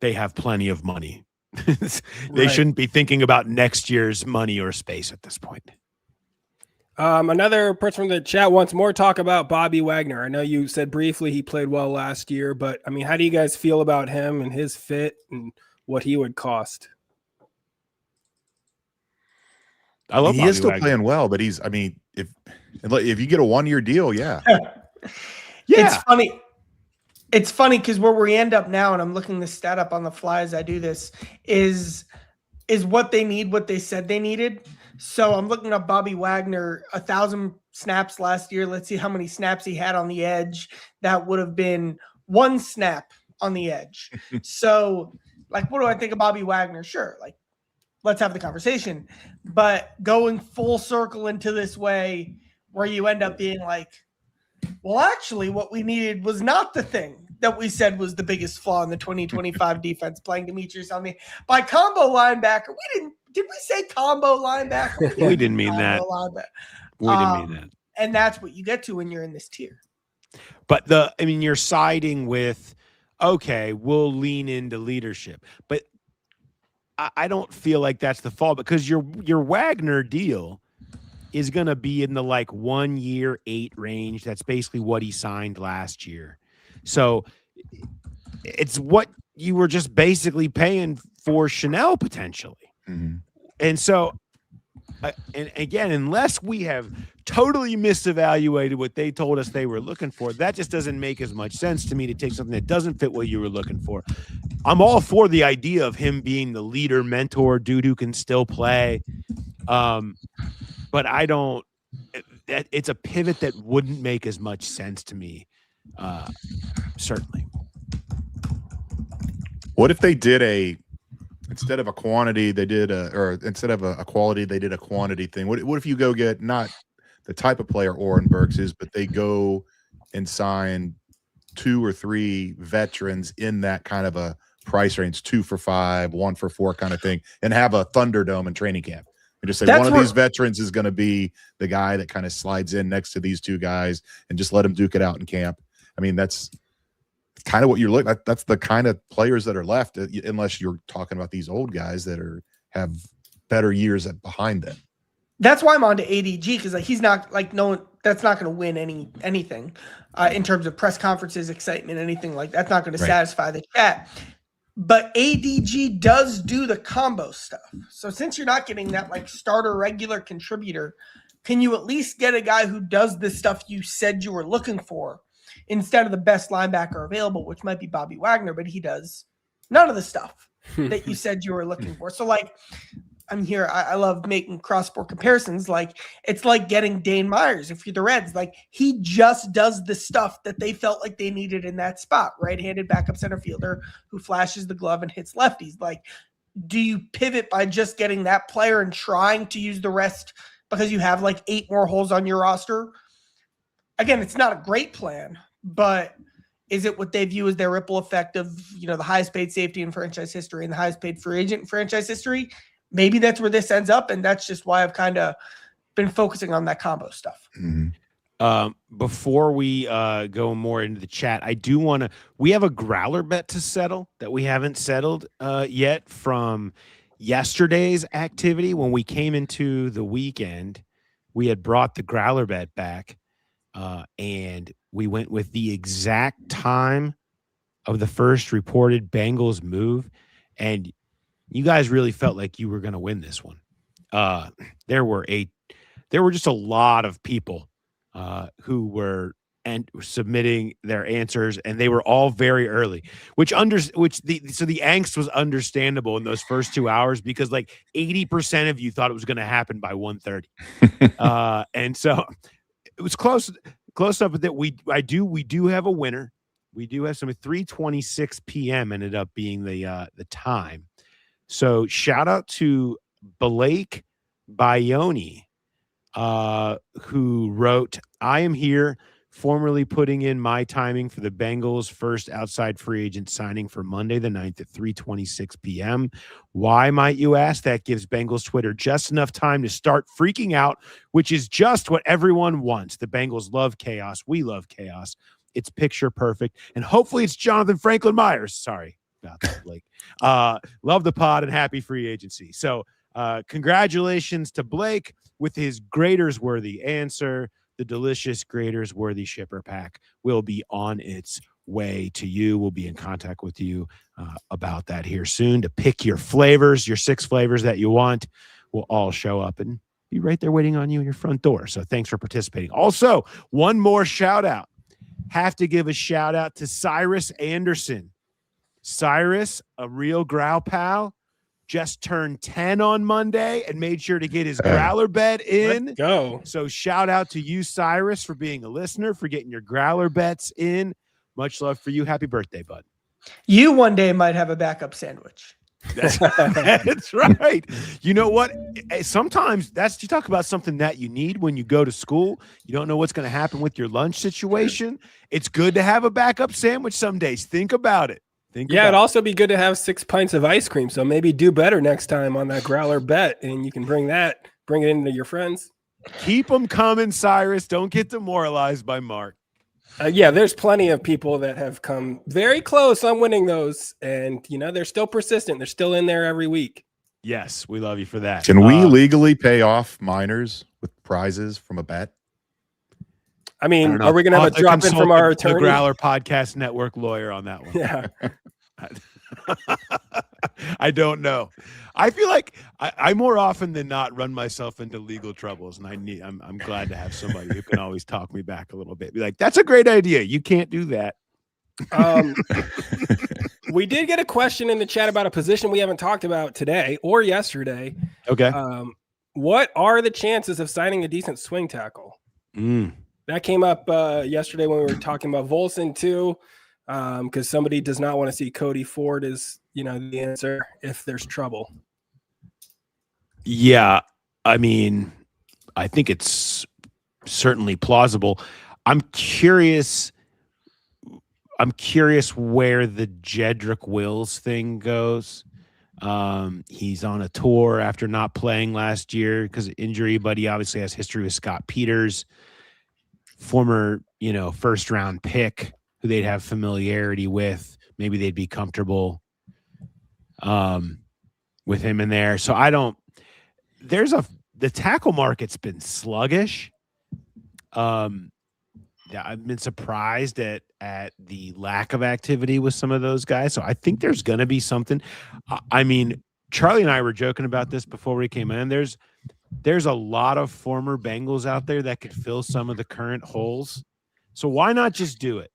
they have plenty of money. They shouldn't be thinking about next year's money or space at this point. Another person from the chat wants more talk about Bobby Wagner. I know you said briefly he played well last year, but I mean, how do you guys feel about him and his fit and what he would cost? I love he Bobby is still Wagner. playing well, but he's, I mean, if you get a 1-year deal, yeah. It's funny. It's funny because where we end up now, and I'm looking this stat up on the fly as I do this, is what they need, what they said they needed. So I'm looking up Bobby Wagner, 1,000 snaps last year. Let's see how many snaps he had on the edge. That would have been 1 snap on the edge. So, like, what do I think of Bobby Wagner? Sure, like, let's have the conversation. But going full circle into this way where you end up being like, well, actually, what we needed was not the thing that we said was the biggest flaw in the 2025 defense, playing Demetrius on me by combo linebacker. Did we say combo linebacker? We didn't mean that. We didn't mean that. And that's what you get to when you're in this tier. But you're siding with, okay, we'll lean into leadership. But I don't feel like that's the fault, because your Wagner deal is going to be in the 1 year, 8 range. That's basically what he signed last year. So it's what you were just basically paying for Chanel potentially. Mm-hmm. And so, and again, unless we have totally misevaluated what they told us they were looking for, that just doesn't make as much sense to me to take something that doesn't fit what you were looking for. I'm all for the idea of him being the leader, mentor, dude who can still play. But I don't, it's a pivot that wouldn't make as much sense to me. Certainly. What if they did instead of a quantity, they did or instead of a quality, they did a quantity thing? What if you go get not the type of player Oren Burks is, but they go and sign 2 or 3 veterans in that kind of a price range, 2 for $5, 1 for $4 kind of thing, and have a Thunderdome in training camp? And just say one of these veterans is going to be the guy that kind of slides in next to these 2 guys and just let them duke it out in camp. I mean, that's kind of what you're looking at. That's the kind of players that are left, unless you're talking about these old guys that have better years behind them. That's why I'm on to ADG, because he's not that's not going to win anything in terms of press conferences, excitement, anything like that's not going to satisfy the chat. But ADG does do the combo stuff. So since you're not getting that starter regular contributor, can you at least get a guy who does the stuff you said you were looking for instead of the best linebacker available, which might be Bobby Wagner, but he does none of the stuff that you said you were looking for. So I'm here. I love making cross-sport comparisons. It's like getting Dane Myers. If you're the Reds, he just does the stuff that they felt like they needed in that spot. Right-handed backup center fielder who flashes the glove and hits lefties. Do you pivot by just getting that player and trying to use the rest because you have 8 more holes on your roster? again, it's not a great plan, but is it what they view as their ripple effect of, the highest paid safety in franchise history and the highest paid free agent in franchise history? Maybe that's where this ends up. And that's just why I've kind of been focusing on that combo stuff. Mm-hmm. Before we go more into the chat, I do want to, we have a growler bet to settle that we haven't settled yet from yesterday's activity. When we came into the weekend, we had brought the growler bet back and we went with the exact time of the first reported Bengals move. And you guys really felt like you were going to win this one. There were just a lot of people who were submitting their answers, and they were all very early, so the angst was understandable in those first 2 hours because like 80% of you thought it was going to happen by 1:30. And so it was close enough that we do have a winner. We do have some 3:26 p.m. ended up being the time. So shout out to Blake Bayoni, who wrote, I am here formally putting in my timing for the Bengals' first outside free agent signing for Monday the 9th at 3:26 p.m. Why, might you ask? That gives Bengals Twitter just enough time to start freaking out, which is just what everyone wants. The Bengals love chaos. We love chaos. It's picture perfect. And hopefully it's Jonathan Franklin Myers. Sorry about that, Blake. Love the pod and happy free agency. So congratulations to Blake with his Graders worthy answer. The delicious Graders worthy shipper pack will be on its way to you. We'll be in contact with you about that here soon to pick your flavors, your 6 flavors that you want. Will all show up and be right there waiting on you in your front door. So thanks for participating. Also, one more shout out. Have to give a shout out to Cyrus Anderson. Cyrus, a real growl pal, just turned 10 on Monday and made sure to get his growler bet in. Let's go. So shout out to you, Cyrus, for being a listener, for getting your growler bets in. Much love for you. Happy birthday, bud. You one day might have a backup sandwich. That's right. You know what? Sometimes you talk about something that you need when you go to school. You don't know what's going to happen with your lunch situation. It's good to have a backup sandwich some days. Think about it. It'd also be good to have 6 pints of ice cream. So maybe do better next time on that growler bet, and you can bring it into your friends. Keep them coming, Cyrus. Don't get demoralized by Mark. There's plenty of people that have come very close on winning those, and they're still persistent. They're still in there every week. Yes, we love you for that. Can we legally pay off minors with prizes from a bet? I mean, are we going to have a drop in from our attorney? The Growler Podcast Network lawyer on that one. Yeah. I don't know. I feel like I more often than not run myself into legal troubles, and I'm glad to have somebody who can always talk me back a little bit. Be like, that's a great idea. You can't do that. We did get a question in the chat about a position we haven't talked about today or yesterday. Okay. What are the chances of signing a decent swing tackle? That came up yesterday when we were talking about Volson too, because somebody does not want to see Cody Ford as the answer if there's trouble. Yeah, I mean, I think it's certainly plausible. I'm curious where the Jedrick Wills thing goes. He's on a tour after not playing last year because of injury, but he obviously has history with Scott Peters, former, first round pick who they'd have familiarity with. Maybe they'd be comfortable with him in there. So the tackle market's been sluggish. I've been surprised at the lack of activity with some of those guys. So I think there's going to be something. I mean, Charlie and I were joking about this before we came in. There's a lot of former Bengals out there that could fill some of the current holes. So why not just do it?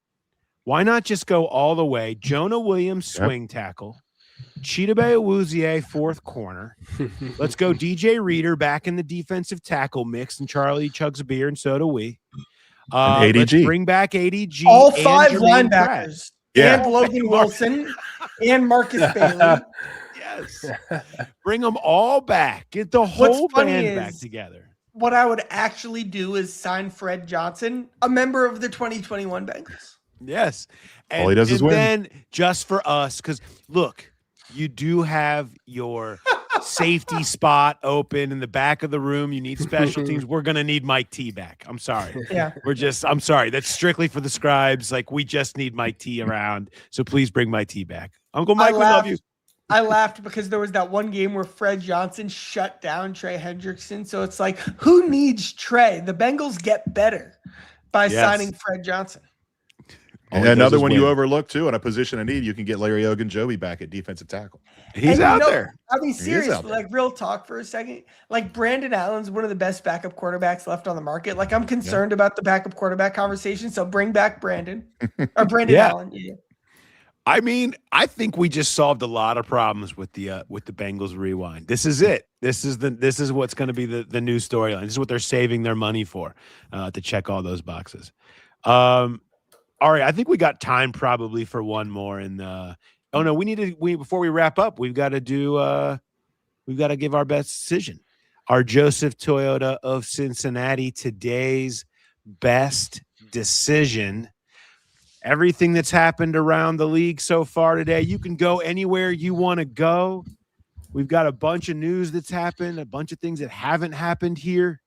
Why not just go all the way? Jonah Williams, swing tackle. Chidobe Awuzie, fourth corner. Let's go DJ Reader back in the defensive tackle mix, and Charlie chugs a beer, and so do we. ADG. Let's bring back ADG. All 5 Jermaine linebackers. Yeah. And Logan Wilson and Marcus Bailey. Yes. Bring them all back. Get the whole band back together. what I would actually do is sign Fred Johnson, a member of the 2021 Bengals. Yes. All he does is win. Then just for us, because look, you do have your safety spot open in the back of the room. You need special teams. We're going to need Mike T back. I'm sorry. Yeah. I'm sorry. That's strictly for the scribes. Like, we just need Mike T around. So please bring Mike T back. Uncle Mike, we love you. I laughed because there was that one game where Fred Johnson shut down Trey Hendrickson. So it's like, who needs Trey? The Bengals get better by signing Fred Johnson. And another one you overlook too, in a position of need, you can get Larry Ogunjobi back at defensive tackle. He's out there. I mean, seriously, like real talk for a second. Like Brandon Allen's one of the best backup quarterbacks left on the market. Like I'm concerned about the backup quarterback conversation. So bring back Brandon or Brandon Allen. Yeah. I mean, I think we just solved a lot of problems with the Bengals rewind. This is it. This is what's going to be the new storyline. This is what they're saving their money for, to check all those boxes. All right, I think we got time probably for one more. And before we wrap up, we've got to give our best decision. Our Joseph Toyota of Cincinnati, today's best decision. Everything that's happened around the league so far today, you can go anywhere you want to go. We've got a bunch of news that's happened, a bunch of things that haven't happened here.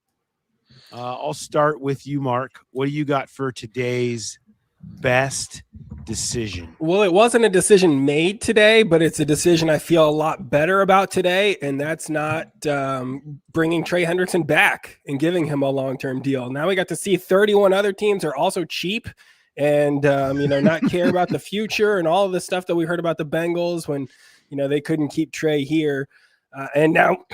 I'll start with you, Mark. What do you got for today's best decision? Well, it wasn't a decision made today, but it's a decision I feel a lot better about today, and that's not bringing Trey Hendrickson back and giving him a long-term deal. Now we got to see 31 other teams are also cheap and not care about the future and all of the stuff that we heard about the Bengals when they couldn't keep Trey here. And now,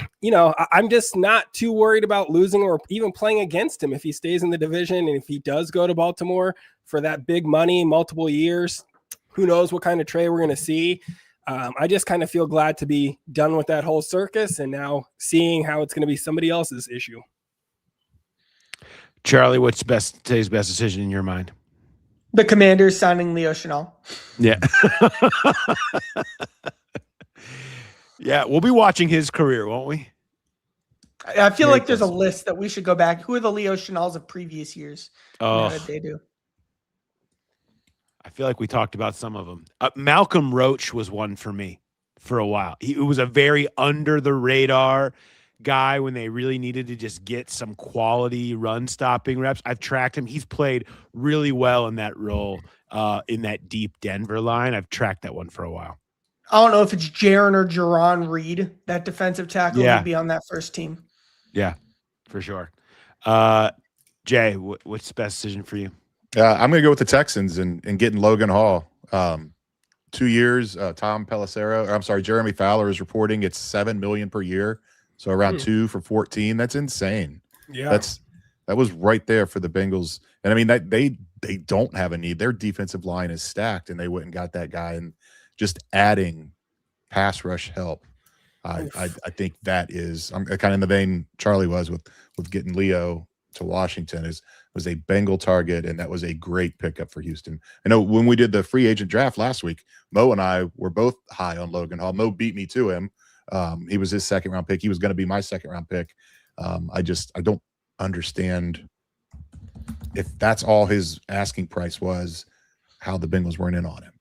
I'm just not too worried about losing or even playing against him if he stays in the division. And if he does go to Baltimore for that big money, multiple years, who knows what kind of Trey we're going to see. I just kind of feel glad to be done with that whole circus and now seeing how it's going to be somebody else's issue. Charlie, what's today's best decision in your mind? The Commanders signing Leo Chenal. Yeah. Yeah, we'll be watching his career, won't we? I feel like there's a list that we should go back. Who are the Leo Chenals of previous years? Oh, what did they do? I feel like we talked about some of them. Malcolm Roach was one for me for a while. He was a very under the radar guy when they really needed to just get some quality run stopping reps. I've tracked him. He's played really well in that role in that deep Denver line. I've tracked that one for a while. I don't know if it's Jaron or Jerron Reed, that defensive tackle would be on that first team. Yeah, for sure. Jay, what's the best decision for you? I'm going to go with the Texans and getting Logan Hall. 2 years, Jeremy Fowler is reporting it's $7 million per year. So around 2 for 14. That's insane. Yeah. That was right there for the Bengals. And I mean, that they don't have a need. Their defensive line is stacked and they went and got that guy. And just adding pass rush help. I think that is, I'm kind of in the vein Charlie was with getting Leo to Washington was a Bengal target, and that was a great pickup for Houston. I know when we did the free agent draft last week, Mo and I were both high on Logan Hall. Mo beat me to him. He was his second round pick. He was going to be my second round pick. I don't understand if that's all his asking price was, how the Bengals weren't in on him.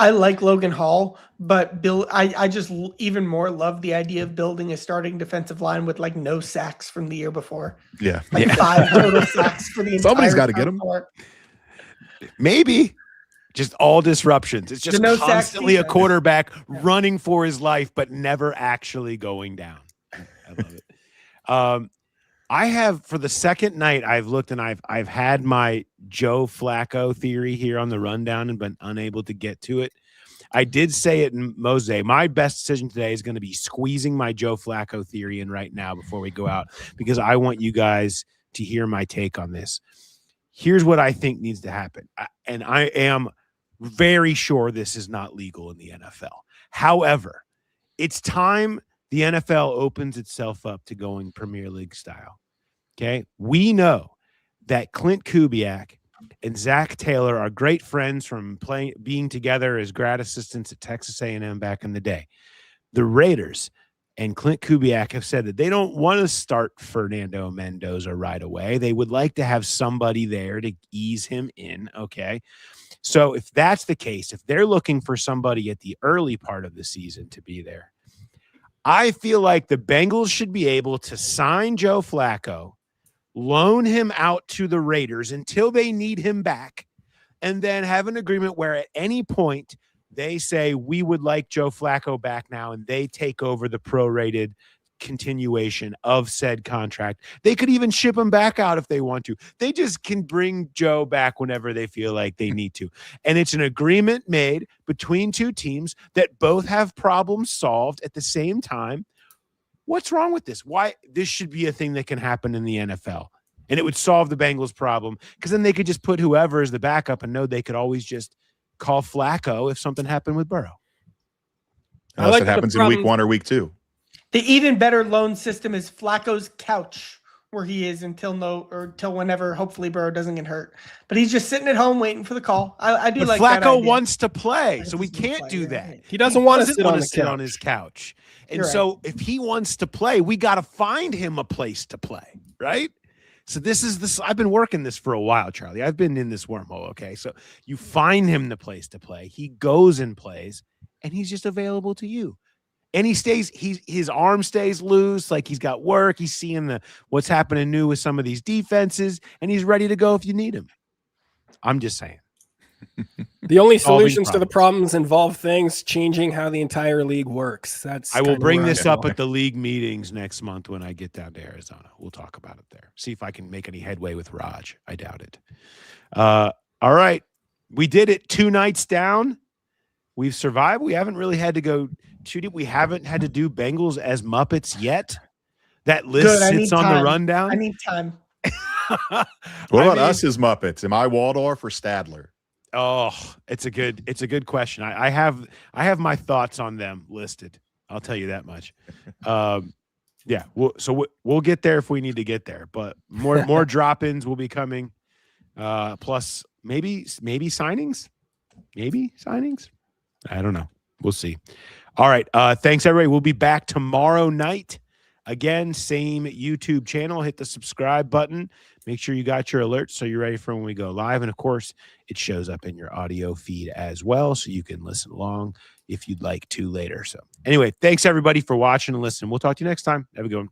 I like Logan Hall, but I just even more love the idea of building a starting defensive line with like no sacks from the year before. Yeah. Like 5 total sacks for the entire Somebody's got to get them. Maybe. Just all disruptions. It's just constantly a quarterback running for his life, but never actually going down. I love it. I have, for the second night, I've looked and I've had my Joe Flacco theory here on the rundown and been unable to get to it. I did say it in Mose. My best decision today is going to be squeezing my Joe Flacco theory in right now before we go out, because I want you guys to hear my take on this. Here's what I think needs to happen. And I am very sure this is not legal in the NFL. However, it's time the NFL opens itself up to going Premier League style. Okay. We know that Clint Kubiak and Zach Taylor are great friends from being together as grad assistants at Texas A&M back in the day. The Raiders and Clint Kubiak have said that they don't want to start Fernando Mendoza right away. They would like to have somebody there to ease him in, okay? So if that's the case, if they're looking for somebody at the early part of the season to be there, I feel like the Bengals should be able to sign Joe Flacco, loan him out to the Raiders until they need him back, and then have an agreement where at any point they say, we would like Joe Flacco back now, and they take over the prorated continuation of said contract. They could even ship him back out if they want to. They just can bring Joe back whenever they feel like they need to. And it's an agreement made between two teams that both have problems solved at the same time. What's wrong with this? Why? This should be a thing that can happen in the NFL. And it would solve the Bengals problem, because then they could just put whoever as the backup and know they could always just call Flacco if something happened with Burrow. Unless it happens in week 1 or week 2. The even better loan system is Flacco's couch, where he is until whenever hopefully Burrow doesn't get hurt. But he's just sitting at home waiting for the call. I do like that Flacco idea. wants to play, so we can't do that. He doesn't want to sit on his couch. And You're so if he wants to play, we got to find him a place to play, right? So this is this. I've been working this for a while, Charlie. I've been in this wormhole, okay? So you find him the place to play. He goes and plays, and he's just available to you. And he stays, his arm stays loose, like he's got work. He's seeing what's happening new with some of these defenses, and he's ready to go if you need him. I'm just saying. The only solutions to the problems involve things changing how the entire league works. I will bring this up at the league meetings next month when I get down to Arizona. We'll talk about it there. See if I can make any headway with Raj. I doubt it. All right. We did it 2 nights down. We've survived. We haven't really had to go too deep. We haven't had to do Bengals as Muppets yet. That list sits on the rundown. I need time. What about us as Muppets? Am I Waldorf or Stadler? Oh, it's a good question. I have my thoughts on them listed. I'll tell you that much. Yeah. We'll get there if we need to get there, but more drop-ins will be coming. Plus maybe signings. I don't know. We'll see. All right. Thanks everybody. We'll be back tomorrow night. Again, same YouTube channel. Hit the subscribe button. Make sure you got your alerts so you're ready for when we go live. And of course, it shows up in your audio feed as well, so you can listen along if you'd like to later. So anyway, thanks everybody for watching and listening. We'll talk to you next time. Have a good one.